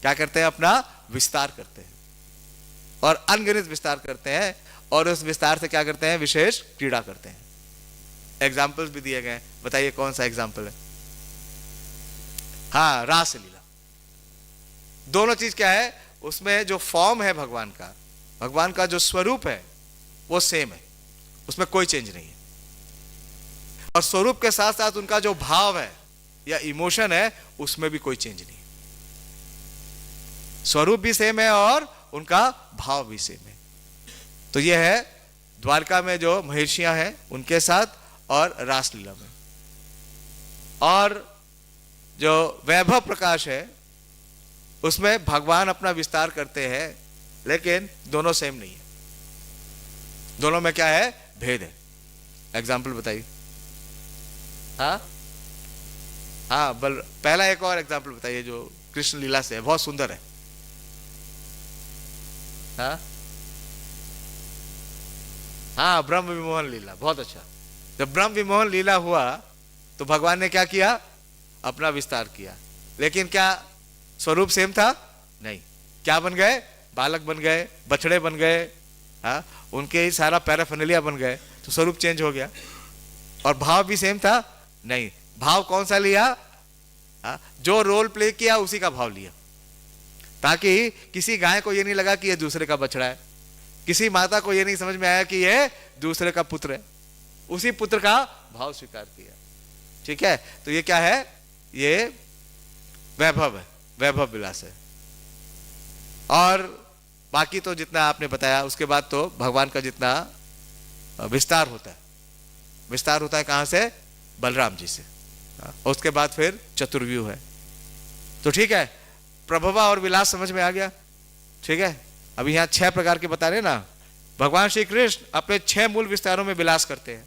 S1: क्या करते हैं? अपना विस्तार करते हैं और अनगिनत विस्तार करते हैं। और उस विस्तार से क्या करते हैं? विशेष क्रीड़ा करते हैं। एग्जाम्पल्स भी दिए गए, बताइए कौन सा एग्जाम्पल है? हाँ, रासलीला। दोनों चीज क्या है? उसमें जो फॉर्म है भगवान का जो स्वरूप है वो सेम है, उसमें कोई चेंज नहीं है। और स्वरूप के साथ साथ उनका जो भाव है या इमोशन है उसमें भी कोई चेंज नहीं है। स्वरूप भी सेम है और उनका भाव भी सेम है। तो यह है द्वारका में जो महर्षियां हैं उनके साथ और रासलीला में। और जो वैभव प्रकाश है उसमें भगवान अपना विस्तार करते हैं, लेकिन दोनों सेम नहीं है। दोनों में क्या है? भेद है। एग्जाम्पल बताइए। हाँ हाँ, पहला एक और एग्जाम्पल बताइए जो कृष्ण लीला से है, बहुत सुंदर है। हाँ हाँ, ब्रह्म विमोहन लीला, बहुत अच्छा। जब ब्रह्म विमोहन लीला हुआ तो भगवान ने क्या किया? अपना विस्तार किया। लेकिन क्या स्वरूप सेम था? नहीं। क्या बन गए? बालक बन गए, बछड़े बन गए। हाँ, उनके ही सारा पैराफर्नेलिया बन गए, तो स्वरूप चेंज हो गया। और भाव भी सेम था? नहीं। भाव कौन सा लिया? हाँ, जो रोल प्ले किया उसी का भाव लिया, ताकि किसी गाय को ये नहीं लगा कि ये दूसरे का बछड़ा है, किसी माता को ये नहीं समझ में आया कि ये दूसरे का पुत्र है, उसी पुत्र का भाव स्वीकार किया। ठीक है, तो ये क्या है? ये वैभव है, वैभव विलास है। और बाकी तो जितना आपने बताया, उसके बाद तो भगवान का जितना विस्तार होता है, विस्तार होता है कहां से? बलराम जी से। उसके बाद फिर चतुर्व्यूह है। तो ठीक है, प्रभवा और विलास समझ में आ गया। ठीक है, अभी यहां 6 प्रकार के बता रहे ना। भगवान श्री कृष्ण अपने 6 मूल विस्तारों में विलास करते हैं।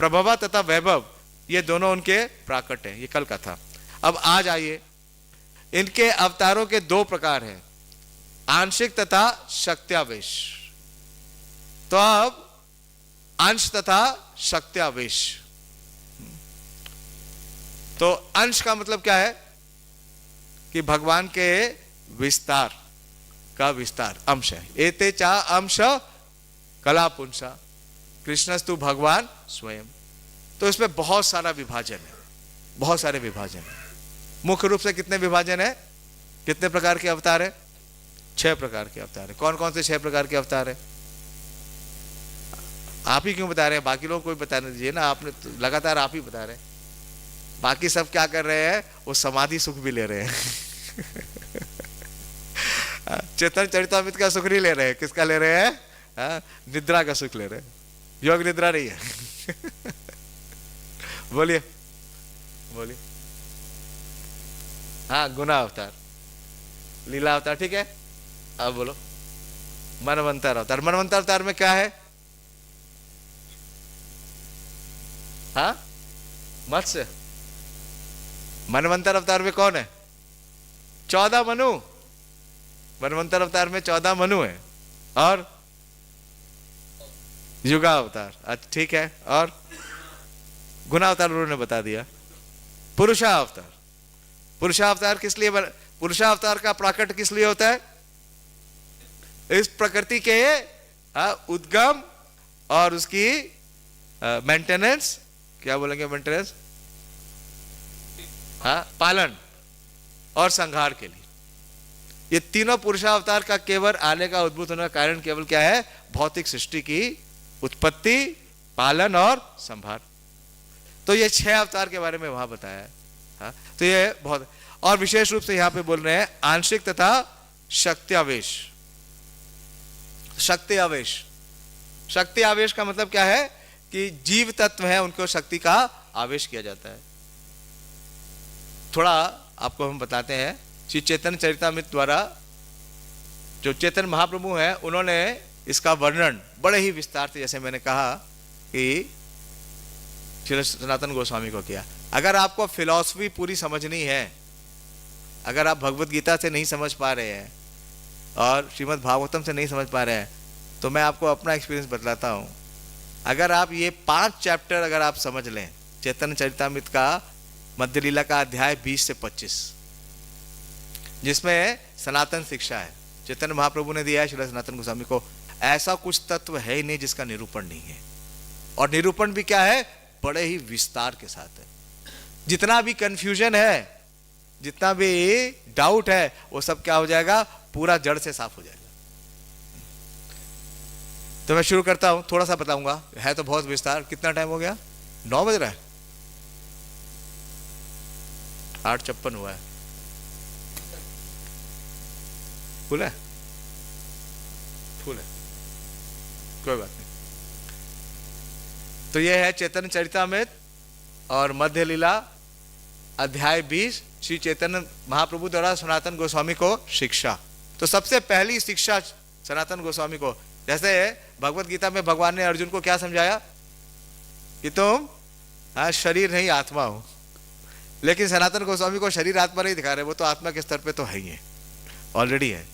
S1: प्रभवा तथा वैभव ये दोनों उनके प्राकट्य हैं। ये कल का था। अब आज आइए, इनके अवतारों के 2 प्रकार हैं, आंशिक तथा शक्त्यावेश। तो अब अंश तथा शक्त्यावेश। तो अंश का मतलब क्या है? कि भगवान के विस्तार का विस्तार अंश है। एते चा अंश कला पुंसा कृष्णस्तु भगवान स्वयं। तो इसमें बहुत सारा विभाजन है, बहुत सारे विभाजन है। मुख्य रूप से कितने विभाजन है? कितने प्रकार के अवतार है? 6 प्रकार के अवतार है। कौन कौन से 6 प्रकार के अवतार है? आप ही क्यों बता रहे हैं? बाकी लोग कोई बताने दीजिए ना। आपने तो लगातार आप ही बता रहे हैं। बाकी सब क्या कर रहे हैं? वो समाधि सुख भी ले रहे हैं। चैतन्य चरितामृत का सुख नहीं ले रहे हैं। किसका ले रहे हैं? निद्रा का सुख ले रहे हैं। योग निद्रा नहीं है। बोलिए बोलिए। हाँ, गुना अवतार, लीला अवतार, ठीक है। अब बोलो मनवंतर अवतार। मनवंतर अवतार में क्या है? हाँ, मत्स्य। मनवंतर अवतार में कौन है? 14 मनु। मनवंतर अवतार में 14 मनु है। और युगा अवतार, अच्छा ठीक है। और गुना अवतार उन्होंने बता दिया। पुरुषा अवतार। पुरुषा अवतार किस लिए पुरुषा अवतार का प्राकट किस लिए होता है? इस प्रकृति के उद्गम और उसकी मेंटेनेंस, क्या बोलेंगे, मेंटेनेंस, हाँ, पालन और संहार के लिए। ये तीनों पुरुषावतार का केवल आने का, उद्भूत होने का कारण केवल क्या है? भौतिक सृष्टि की उत्पत्ति, पालन और संभार। तो ये 6 अवतार के बारे में वहां बताया है। हाँ, तो ये बहुत, और विशेष रूप से यहां पे बोल रहे हैं आंशिक तथा शक्ति आवेश। शक्ति आवेश, शक्ति आवेश का मतलब क्या है? कि जीव तत्व है, उनको शक्ति का आवेश किया जाता है। थोड़ा आपको हम बताते हैं, श्री चैतन्य चरितामृत द्वारा जो चैतन्य महाप्रभु हैं, उन्होंने इसका वर्णन बड़े ही विस्तार से, जैसे मैंने कहा कि श्री सनातन गोस्वामी को किया। अगर आपको फिलॉसफी पूरी समझनी है, अगर आप भगवत गीता से नहीं समझ पा रहे हैं और श्रीमद् भागवतम से नहीं समझ पा रहे हैं, तो मैं आपको अपना एक्सपीरियंस बतलाता हूँ। अगर आप ये 5 चैप्टर अगर आप समझ लें, चैतन्य चरितामृत का मध्य लीला का अध्याय 20 से 25, जिसमें सनातन शिक्षा है, चैतन्य महाप्रभु ने दिया है श्री सनातन गोस्वामी को। ऐसा कुछ तत्व है ही नहीं जिसका निरूपण नहीं है, और निरूपण भी क्या है? बड़े ही विस्तार के साथ है। जितना भी कंफ्यूजन है, जितना भी डाउट है, वो सब क्या हो जाएगा? पूरा जड़ से साफ हो जाएगा। तो मैं शुरू करता हूं, थोड़ा सा बताऊंगा, है तो बहुत विस्तार। कितना टाइम हो गया? 9 बज रहा है, 8:56 हुआ है। फुल है, फुल है, कोई बात नहीं। तो यह है चैतन्य चरितामृत और मध्य लीला अध्याय 20, श्री चैतन्य महाप्रभु द्वारा सनातन गोस्वामी को शिक्षा। तो सबसे पहली शिक्षा सनातन गोस्वामी को, जैसे भगवत गीता में भगवान ने अर्जुन को क्या समझाया कि तुम शरीर नहीं आत्मा हो, लेकिन सनातन गोस्वामी को शरीर आत्मा नहीं दिखा रहे, वो तो आत्मा के स्तर पे तो है ही है, ऑलरेडी है।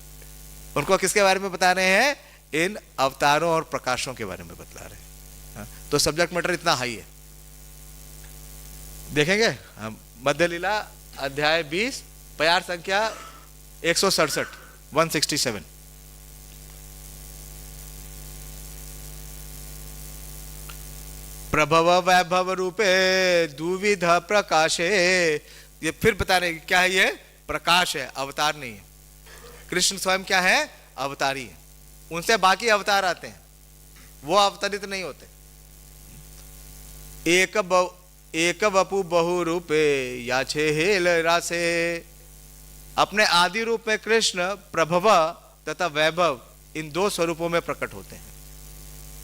S1: उनको किसके बारे में बता रहे हैं? इन अवतारों और प्रकाशों के बारे में बतला रहे हैं। तो सब्जेक्ट मैटर इतना हाई है। देखेंगे हम मध्य लीला अध्याय 20, प्यार संख्या 167, 167। प्रभव वैभव रूपे द्विविध प्रकाशे। ये फिर बता रहे क्या है? ये प्रकाश है, अवतार नहीं है। कृष्ण स्वयं क्या है? अवतारी है। उनसे बाकी अवतार आते हैं, वो अवतरित नहीं होते। एक वपु बहु रूपे याचे हेल रासे। अपने आदि रूप में कृष्ण प्रभव तथा वैभव, इन 2 स्वरूपों में प्रकट होते हैं।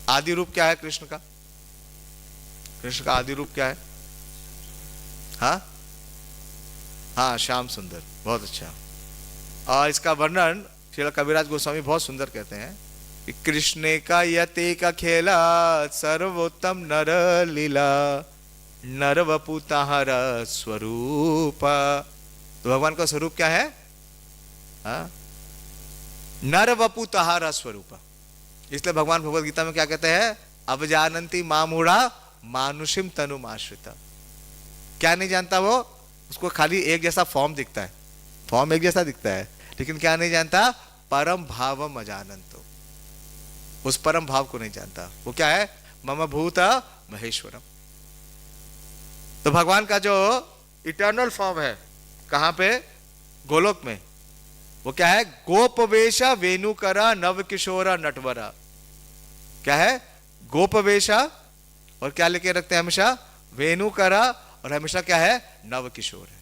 S1: आदि रूप क्या है कृष्ण का? कृष्ण का आदि रूप क्या है? हाँ हाँ, श्याम सुंदर, बहुत अच्छा। और इसका वर्णन श्रील कविराज गोस्वामी बहुत सुंदर कहते हैं कि कृष्ण का यते का खेला सर्वोत्तम नर लीला, नर वपु ताहर स्वरूप। तो भगवान का स्वरूप क्या है? हाँ, नर वपु ताहर स्वरूप। इसलिए भगवान भगवत गीता में क्या कहते हैं? अवजानंती मामूढ़ा मानुषिम तनुम आश्रिता। क्या नहीं जानता वो? उसको खाली एक जैसा फॉर्म दिखता है, फॉर्म एक जैसा दिखता है, लेकिन क्या नहीं जानता? परम भावम अजानंतो। उस परम भाव को नहीं जानता। वो क्या है? मम भूत महेश्वरम। तो भगवान का जो इटर्नल फॉर्म है, कहां पे? गोलोक में। वो क्या है? गोपवेशा वेणुकरा नव किशोरा नटवरा। क्या है? गोपवेशा, और क्या लेके रखते हैं हमेशा? वेणुकरा, और हमेशा क्या है? नव किशोर है।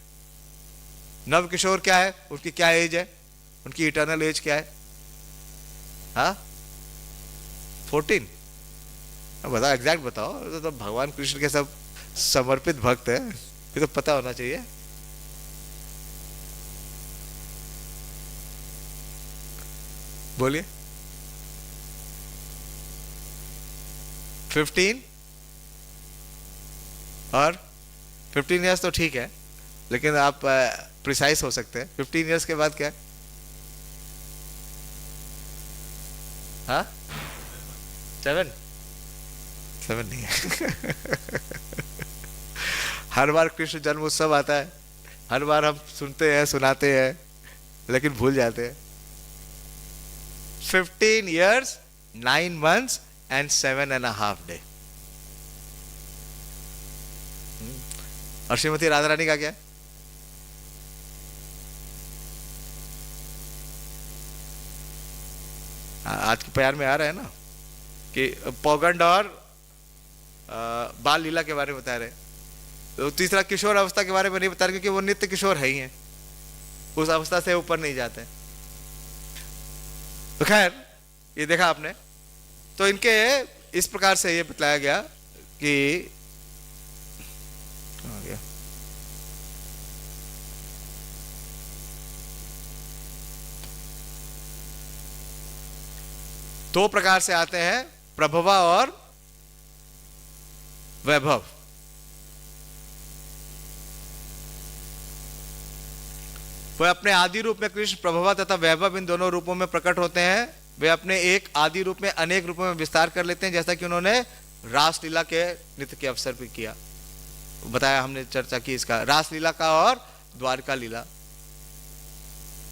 S1: नव किशोर क्या है? उनकी क्या एज है? उनकी इटर्नल एज क्या है? हाँ, 14। बताओ, एग्जैक्ट बताओ। तो भगवान कृष्ण के सब समर्पित भक्त है, ये तो पता होना चाहिए। बोलिए। 15 और 15 ईयर्स तो ठीक है, लेकिन आप प्रिसाइज हो सकते हैं। 15 ईयर्स के बाद क्या? हाँ, 7 नहीं है। हर बार कृष्ण जन्म उत्सव आता है, हर बार हम सुनते हैं, सुनाते हैं, लेकिन भूल जाते हैं। 15 years 9 months and 7.5 days। और श्रीमती राधा रानी का क्या? आज के प्यार में आ रहा है ना कि पौगंड और बाल लीला के बारे में बता रहे। तो तीसरा किशोर अवस्था के बारे में नहीं बता रहे, क्योंकि वो नित्य किशोर है ही हैं, उस अवस्था से ऊपर नहीं जाते। तो खैर, ये देखा आपने। तो इनके इस प्रकार से ये बताया गया कि आ गया दो प्रकार से आते हैं, प्रभवा और वैभव। वह अपने आदि रूप में कृष्ण, प्रभवा तथा वैभव इन दोनों रूपों में प्रकट होते हैं। वे अपने एक आदि रूप में अनेक रूपों में विस्तार कर लेते हैं, जैसा कि उन्होंने रासलीला के नृत्य के अवसर पर किया, बताया, हमने चर्चा की इसका, रासलीला का और द्वारका लीला।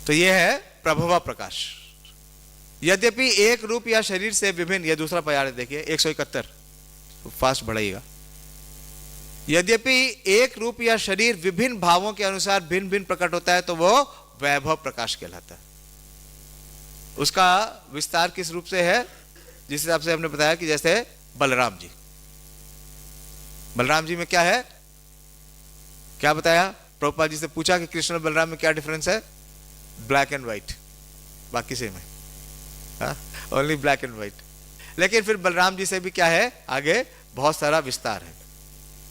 S1: तो यह है प्रभवा प्रकाश। यद्यपि एक रूप या शरीर से विभिन्न, यह दूसरा प्यार देखिए 171, फास्ट बढ़ाइएगा। यद्यपि एक रूप या शरीर विभिन्न भावों के अनुसार भिन्न भिन्न प्रकट होता है, तो वो वैभव प्रकाश कहलाता है। उसका विस्तार किस रूप से है? जिस हिसाब से हमने बताया कि जैसे बलराम जी, बलराम जी में क्या है, क्या बताया? प्रभुपाद जी से पूछा कि कृष्ण और बलराम में क्या डिफरेंस है? ब्लैक एंड व्हाइट, बाकी सेम है, ओनली ब्लैक एंड व्हाइट। लेकिन फिर बलराम जी से भी क्या है, आगे बहुत सारा विस्तार है।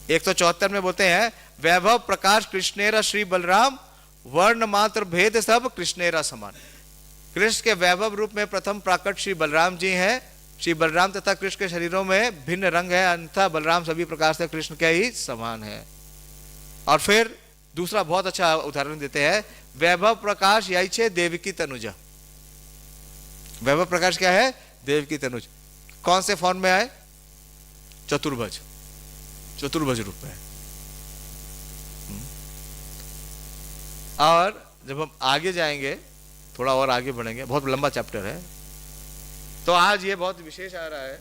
S1: 174 में बोलते हैं, वैभव प्रकाश कृष्णेरा श्री बलराम, वर्ण मात्र भेद सब कृष्णेरा समान। कृष्ण के वैभव रूप में प्रथम प्राकट श्री बलराम जी हैं। श्री बलराम तथा कृष्ण के शरीरों में भिन्न रंग है, अन्यथा बलराम सभी प्रकार से कृष्ण के ही समान है। और फिर दूसरा बहुत अच्छा उदाहरण देते हैं, वैभव प्रकाश यही छे देवकी तनुजा। वैभव प्रकाश क्या है? देवकी तनुज। कौन से फॉर्म में आए? चतुर्भुज, चतुर्भुज रूप में। और जब हम आगे जाएंगे, थोड़ा और आगे बढ़ेंगे, बहुत लंबा चैप्टर है, तो आज ये बहुत विशेष आ रहा है।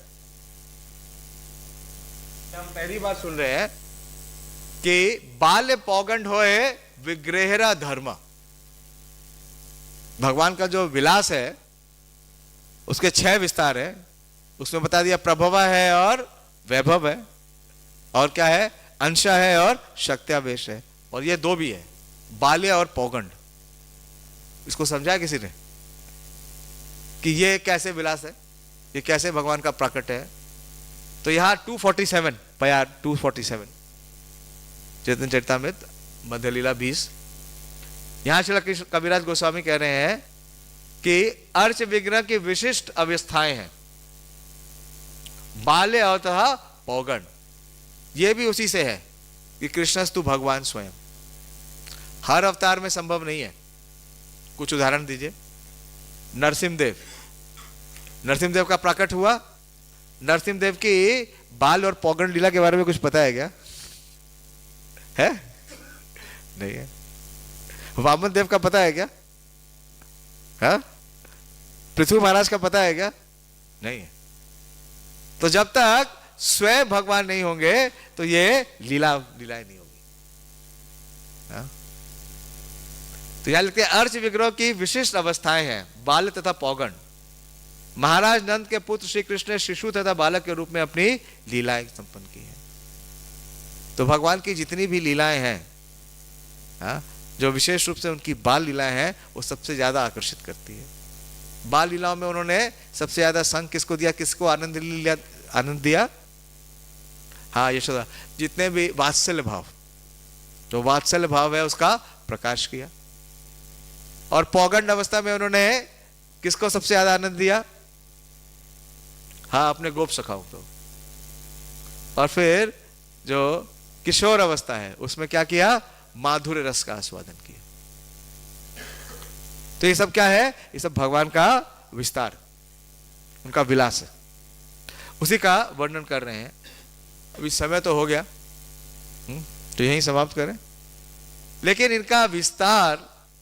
S1: हम पहली बार सुन रहे हैं कि बाल्य पौगंड होए विग्रहरा धर्म। भगवान का जो विलास है उसके 6 विस्तार है। उसमें बता दिया प्रभवा है और वैभव है, और क्या है? अंशा है और शक्त्यावेश है, और ये 2 भी है, बाल्य और पौगंड। इसको समझा किसी ने कि ये कैसे विलास है, ये कैसे भगवान का प्राकट है? तो यहां 247 प्यार 247 चैतन्य चरितामृत मध्य लीला 20, यहां श्री कविराज गोस्वामी कह रहे हैं कि अर्च विग्रह की विशिष्ट अवस्थाएं हैं, बाल्य और तथा पौगंड। ये भी उसी से है कि कृष्णस्तु भगवान स्वयं। हर अवतार में संभव नहीं है। कुछ उदाहरण दीजिए। नरसिंहदेव, नरसिंहदेव का प्राकट हुआ, नरसिंहदेव की बाल और पौगंड लीला के बारे में कुछ पता है क्या? है? नहीं है। वामन देव का पता है क्या? हाँ? पृथ्वी महाराज का पता है क्या? नहीं है। तो जब तक स्वयं भगवान नहीं होंगे तो ये लीलाएं नहीं होगी। हाँ? तो यहां लिखते हैं अर्च विग्रह की विशिष्ट अवस्थाएं हैं, बाल्य तथा पौगंड। महाराज नंद के पुत्र श्री कृष्ण ने शिशु तथा बालक के रूप में अपनी लीलाएं संपन्न की है। तो भगवान की जितनी भी लीलाएं हैं, हाँ, जो विशेष रूप से उनकी बाल लीलाएं हैं, वो सबसे ज्यादा आकर्षित करती है। बाल लीलाओं में उन्होंने सबसे ज्यादा संग किसको दिया? किसको आनंद दिया? हाँ यशोदा, जितने भी वात्सल्य भाव, जो वात्सल्य भाव है उसका प्रकाश किया। और पौगंड अवस्था में उन्होंने किसको सबसे ज्यादा आनंद दिया? हाँ, अपने गोप सखाओं को। और फिर जो किशोर अवस्था है उसमें क्या किया? माधुर्य रस का आस्वादन किया। तो ये सब क्या है? ये सब भगवान का विस्तार, उनका विलास है, उसी का वर्णन कर रहे हैं। अभी समय तो हो गया, तो यहीं समाप्त करें। लेकिन इनका विस्तार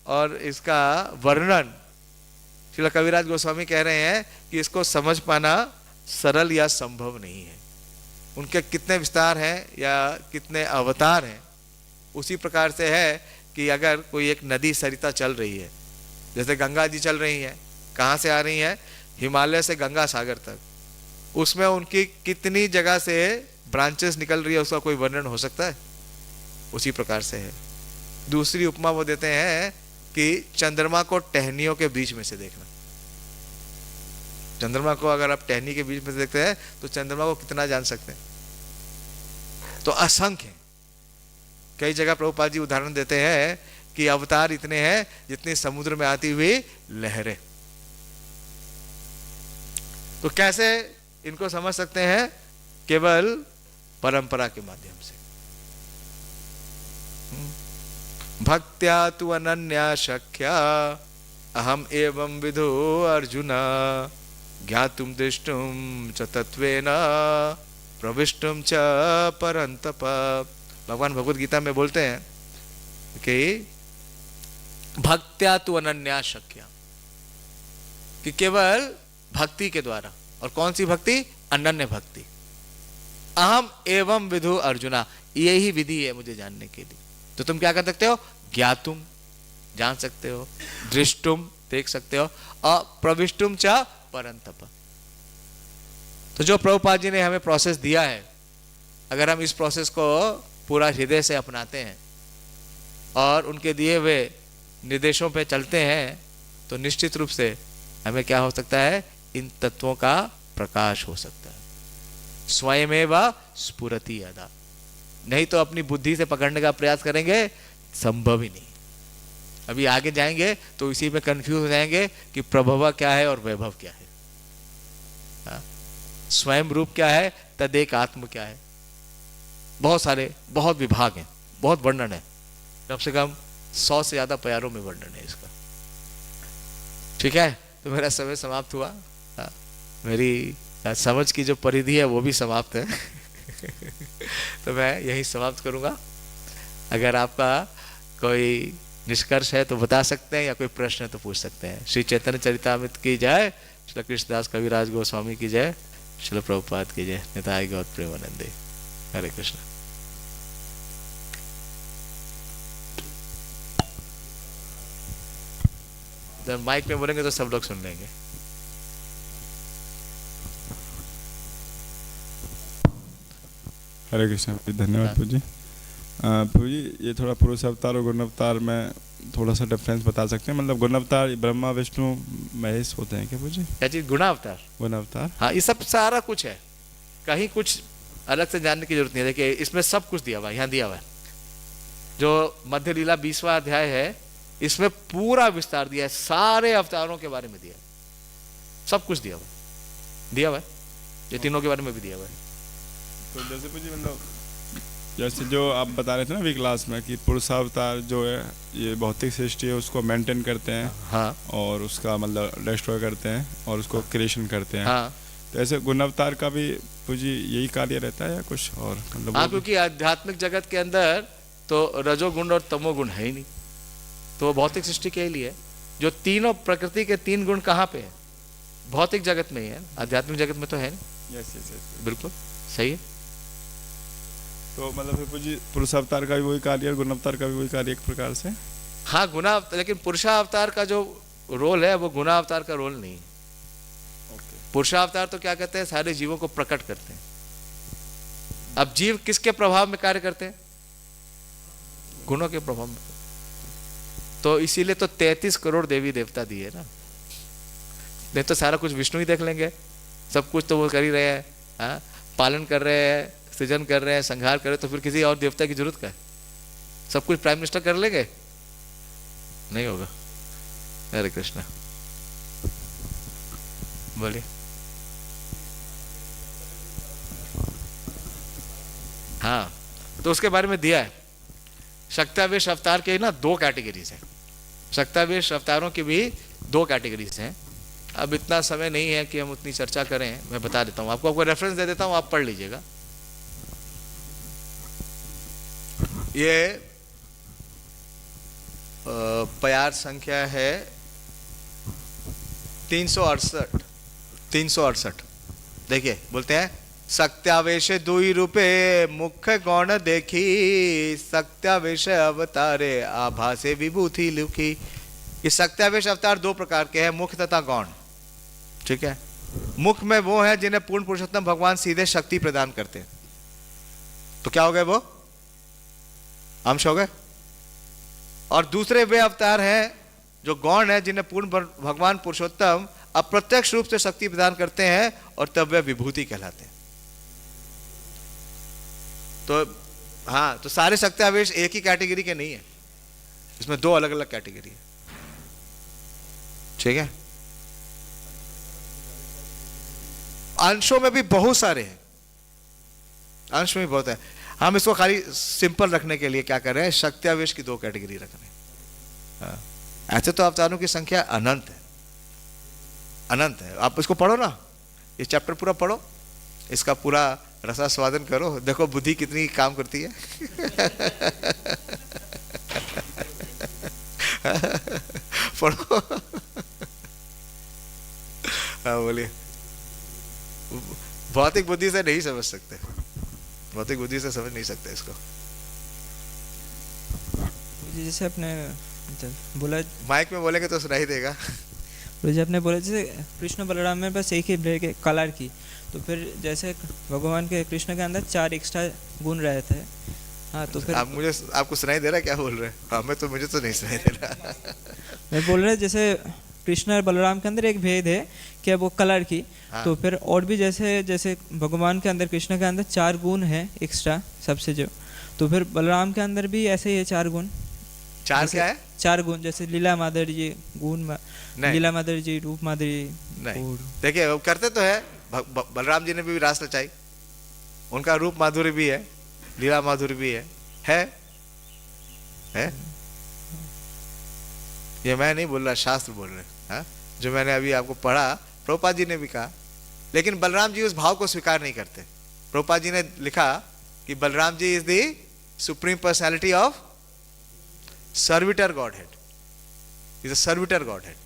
S1: और इसका वर्णन श्रील कविराज गोस्वामी कह रहे हैं कि इसको समझ पाना सरल या संभव नहीं है। उनके कितने विस्तार हैं या कितने अवतार हैं, उसी प्रकार से है कि अगर कोई एक नदी सरिता चल रही है, जैसे गंगा जी चल रही हैं, कहाँ से आ रही हैं? हिमालय से गंगा सागर तक। उसमें उनकी कितनी जगह से ब्रांचेस निकल रही है, उसका कोई वर्णन हो सकता है? उसी प्रकार से है। दूसरी उपमा वो देते हैं कि चंद्रमा को टहनियों के बीच में से देखना। चंद्रमा को अगर आप टहनी के बीच में से देखते हैं तो चंद्रमा को कितना जान सकते हैं? तो असंख्य है। कई जगह प्रभुपाद जी उदाहरण देते हैं कि अवतार इतने हैं जितनी समुद्र में आती हुई लहरें। तो कैसे इनको समझ सकते हैं? केवल परंपरा के माध्यम से। भक्त्या तु अनन्या शक्या अहम एवं विधो अर्जुन ज्ञातुम दृष्टुम च तत्वेन प्रविष्टुम च परंतप। भगवान भगवत गीता में बोलते हैं कि भक्त्या तु अनन्या शक्या, कि केवल भक्ति के द्वारा। और कौन सी भक्ति? अनन्य भक्ति। अहम एवं विधु अर्जुना, यही विधि है मुझे जानने के लिए। तो तुम क्या कर सकते हो? ज्ञातुम, जान सकते हो, दृष्टुम, देख सकते हो, और प्रविष्टुम च परंतप। तो जो प्रभुपाद जी ने हमें प्रोसेस दिया है, अगर हम इस प्रोसेस को पूरा हृदय से अपनाते हैं और उनके दिए हुए निर्देशों पे चलते हैं, तो निश्चित रूप से हमें क्या हो सकता है? इन तत्वों का प्रकाश हो सकता है। स्वयमेव स्फुरति यदा। नहीं तो अपनी बुद्धि से पकड़ने का प्रयास करेंगे, संभव ही नहीं। अभी आगे जाएंगे तो इसी में कंफ्यूज हो जाएंगे कि प्रभव क्या है और वैभव क्या है, स्वयं रूप क्या है, तदेक आत्म क्या है। बहुत सारे, बहुत विभाग हैं, बहुत वर्णन है, कम से कम 100 से ज्यादा प्यारों में वर्णन है इसका। ठीक है, तो मेरा समय समाप्त हुआ। मेरी समझ की जो परिधि है वो भी समाप्त है। तो मैं यही समाप्त करूंगा। अगर आपका कोई निष्कर्ष है तो बता सकते हैं, या कोई प्रश्न है तो पूछ सकते हैं। श्री चैतन्य चरितामृत की जय, श्री कृष्णदास कविराज गोस्वामी की जय, श्री प्रभुपाद की जय, निताई गौर प्रेमानंदे। हरे कृष्ण। जब माइक में बोलेंगे तो सब लोग सुन लेंगे।
S2: हरे कृष्ण। धन्यवाद प्रभु जी। प्रभु जी, ये थोड़ा पुरुष अवतार और गुण अवतार में थोड़ा सा डिफरेंस बता सकते हैं? मतलब गुण अवतार ब्रह्मा विष्णु महेश होते हैं क्या प्रभु जी?
S1: क्या चीज? गुणावतार।
S2: गुणावतार,
S1: हाँ, ये सब सारा कुछ है, कहीं कुछ अलग से जानने की जरूरत नहीं है। देखिए इसमें सब कुछ दिया हुआ है, यहाँ दिया हुआ है। जो मध्य लीला 20वां अध्याय है, इसमें पूरा विस्तार दिया है, सारे अवतारों के बारे में दिया है, सब कुछ दिया हुआ है, ये तीनों के बारे में भी दिया हुआ है।
S2: तो जैसे प्रभु जी, मतलब जैसे जो आप बता रहे थे ना अभी क्लास में कि पुरुषावतार जो है ये भौतिक सृष्टि है उसको मेंटेन करते हैं,
S1: हाँ,
S2: और उसका मतलब डिस्ट्रॉय करते हैं और उसको क्रिएशन करते हैं।
S1: हाँ।
S2: तो ऐसे गुण अवतार का भी प्रभु जी यही कार्य रहता है या कुछ और? मतलब
S1: हाँ, क्योंकि आध्यात्मिक जगत के अंदर तो रजोगुण और तमोगुण है ही नहीं, तो भौतिक सृष्टि के लिए जो तीनों प्रकृति के 3 गुण कहाँ पे है? भौतिक जगत में ही है, आध्यात्मिक जगत में तो है नहीं।
S2: यस यस यस,
S1: बिल्कुल सही है।
S2: तो मतलब फिर जी पुरुषावतार का भी वही कार्य है, गुणावतार का भी वही कार्य एक प्रकार से।
S1: हाँ, गुणावतार, लेकिन पुरुषावतार का जो रोल है वो गुणावतार का रोल नहीं है। पुरुषावतार तो क्या कहते हैं? सारे जीवों को प्रकट करते हैं। अब जीव किसके प्रभाव में कार्य करते हैं? गुणों के प्रभाव में। तो इसीलिए तो 33 करोड़ देवी देवता दिए ना, नहीं तो सारा कुछ विष्णु ही देख लेंगे। सब कुछ तो वो कर ही रहे हैं, हाँ, पालन कर रहे हैं सृजन कर रहे हैं, संहार कर रहे हैं, तो फिर किसी और देवता की जरूरत क्या है? सब कुछ प्राइम मिनिस्टर कर लेंगे? नहीं होगा। हरे कृष्णा। बोलिए। हाँ, तो उसके बारे में दिया है। शक्तावेश अवतार के ना 2 कैटेगरीज हैं। शक्तावेश अवतारों की भी 2 कैटेगरीज हैं। अब इतना समय नहीं है कि हम उतनी चर्चा करें, मैं बता देता हूं आपको रेफरेंस दे देता हूं, आप पढ़ लीजिएगा। ये प्यार संख्या है 368। देखिए, बोलते हैं सत्यावेश दुई रूपे मुख्य गौण देखी, सत्यावेश अवतारे आभासे विभूति लुखी। ये सत्यावेश अवतार 2 प्रकार के हैं, मुख्य तथा गौण। ठीक है, मुख्य में वो है जिन्हें पूर्ण पुरुषोत्तम भगवान सीधे शक्ति प्रदान करते हैं, तो क्या हो गए? वो अंश हो गए। और दूसरे वे अवतार हैं जो गौण है, जिन्हें पूर्ण भगवान पुरुषोत्तम अप्रत्यक्ष रूप से शक्ति प्रदान करते हैं, और तब वे विभूति कहलाते हैं। तो हाँ, तो सारे सत्यावेश एक ही कैटेगरी के नहीं है, इसमें 2 अलग अलग कैटेगरी है। ठीक है, अंशों में भी बहुत सारे हैं, अंश में भी बहुत है। हम इसको खाली सिंपल रखने के लिए क्या कर रहे हैं, शक्त्यावेश की 2 कैटेगरी रख रहे हैं। हाँ। ऐसे तो अवतारों की संख्या अनंत है, अनंत है। आप इसको पढ़ो ना, ये चैप्टर पूरा पढ़ो, इसका पूरा रसास्वादन करो, देखो बुद्धि कितनी काम करती है। पढ़ो। हाँ, बोलिए। भौतिक बुद्धि से नहीं समझ सकते, भौतिक बुद्धि से समझ नहीं सकते इसको।
S3: जैसे आपने बोला,
S1: माइक में बोलेंगे तो सुनाई देगा।
S3: जैसे आपने बोला जैसे कृष्ण बलराम में बस एक ही ब्लेड के कलर की, तो फिर जैसे भगवान के कृष्ण के अंदर 4 एक्स्ट्रा गुण रहते हैं। हाँ, तो फिर
S1: आपको सुनाई दे रहा है क्या बोल रहे हैं? हमें तो, मुझे तो नहीं सुनाई दे रहा।
S3: मैं बोल रहा जैसे कृष्ण और बलराम के अंदर एक भेद है कि वो कलर की। हाँ। तो फिर और भी जैसे भगवान के अंदर, कृष्ण के अंदर 4 गुण है एक्स्ट्रा सबसे जो, तो फिर बलराम के अंदर भी ऐसे ही है 4 गुण।
S1: 4 क्या है?
S3: 4 गुण, जैसे लीला माधुरी जी गुण, लीला माधुरी जी, रूप माधुरी।
S1: नहीं, देखिए वो करते तो है, बलराम जी ने भी रास रचाई, उनका रूप माधुरी भी है, लीला माधुरी भी है? ये मैं नहीं बोल रहा, शास्त्र बोल रहे हैं, जो मैंने अभी आपको पढ़ा, प्रभुपाद जी ने भी कहा। लेकिन बलराम जी उस भाव को स्वीकार नहीं करते। प्रभुपाद जी ने लिखा कि Balaram ji is the supreme personality of servitor godhead, is a servitor godhead.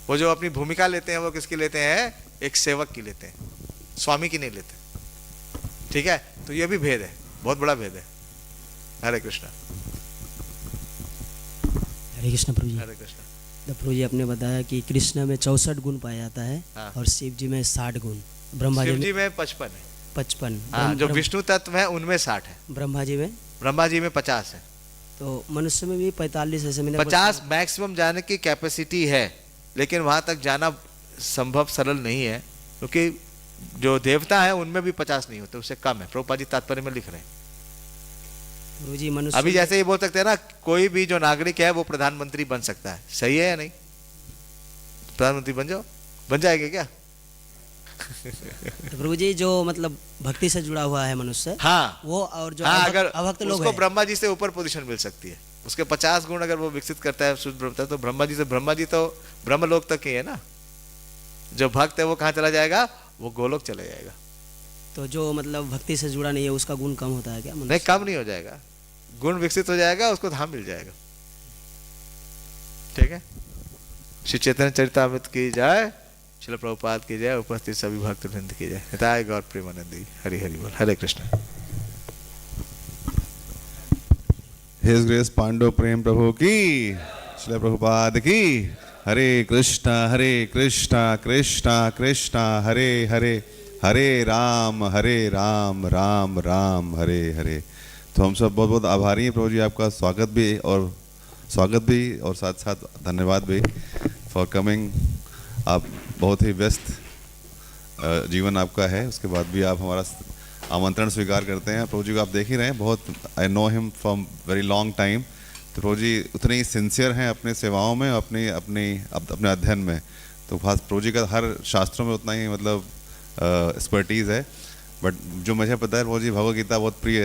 S1: वो जो अपनी भूमिका लेते हैं, वो किसकी लेते हैं? एक सेवक की लेते हैं, स्वामी की नहीं लेते। ठीक है, तो ये भी भेद है, बहुत बड़ा भेद है। हरे कृष्णा।
S4: हरे कृष्ण प्रभु जी।
S1: हरे कृष्णा।
S4: तो प्रभु जी, आपने बताया कि कृष्ण में 64 गुण पाया जाता है। हाँ। और शिव जी में 60 गुण, ब्रह्मा जी में
S1: 55 है।
S4: 55।
S1: हाँ, जो विष्णु तत्व है उनमें 60 है।
S4: ब्रह्मा जी में
S1: 50 है।
S4: तो मनुष्य में भी 45 ऐसे मैंने
S1: 50 मैक्सिमम जाने की कैपेसिटी है, लेकिन वहां तक जाना संभव सरल नहीं है, क्योंकि जो देवता है उनमें भी 50 नहीं होते, उससे कम है। प्रभुपाद जी तात्पर्य में लिख रहे हैं।
S4: जी, मनुष्य
S1: अभी जैसे ये बोल सकते हैं ना, कोई भी जो नागरिक है वो प्रधानमंत्री बन सकता है, सही है या नहीं? प्रधानमंत्री बन जाओ, बन जाएंगे क्या?
S4: तो प्रभु जी, जो मतलब भक्ति से जुड़ा हुआ है मनुष्य,
S1: हाँ,
S4: वो, और जो
S1: अगर
S4: अभक्त लोग
S1: उसको ब्रह्मा जी से ऊपर पोजीशन मिल सकती है, उसके 50 गुण अगर वो विकसित करता है शुद्ध ब्रह्म, तो ब्रह्मा जी तो ब्रह्मलोक तक ही है ना। जो भक्त है वो कहाँ चला जाएगा? वो गोलोक चला जाएगा।
S4: तो जो मतलब भक्ति से जुड़ा नहीं है, उसका गुण कम होता है क्या?
S1: नहीं, कम नहीं हो जाएगा, गुण विकसित हो जाएगा, उसको धाम मिल जाएगा। ठीक है, श्री चैतन्य चरितामृत की जय, श्रील प्रभुपाद की जय, उपस्थित सभी भक्त वृंद की जय। हिताय गौर प्रेमानंदी। हरि हरि बोल। हरे कृष्ण।
S5: हिज ग्रेस पांडव प्रेम प्रभु की, श्रील प्रभुपाद की। हरे कृष्णा कृष्णा कृष्णा हरे हरे, हरे राम राम राम हरे हरे। तो हम सब बहुत बहुत आभारी हैं प्रभु जी, आपका स्वागत भी और साथ साथ धन्यवाद भी फॉर कमिंग। आप बहुत ही व्यस्त जीवन आपका है, उसके बाद भी आप हमारा आमंत्रण स्वीकार करते हैं। प्रभु जी को आप देख ही रहे हैं, बहुत I know him from very long time. तो प्रभु जी उतने ही सिंसियर हैं अपने सेवाओं में, अपने अध्ययन में। तो खास प्रभु जी का हर शास्त्रों में उतना ही मतलब एक्सपर्टीज़ है। बट जो मुझे पता है प्रभु जी भगवद गीता बहुत प्रिय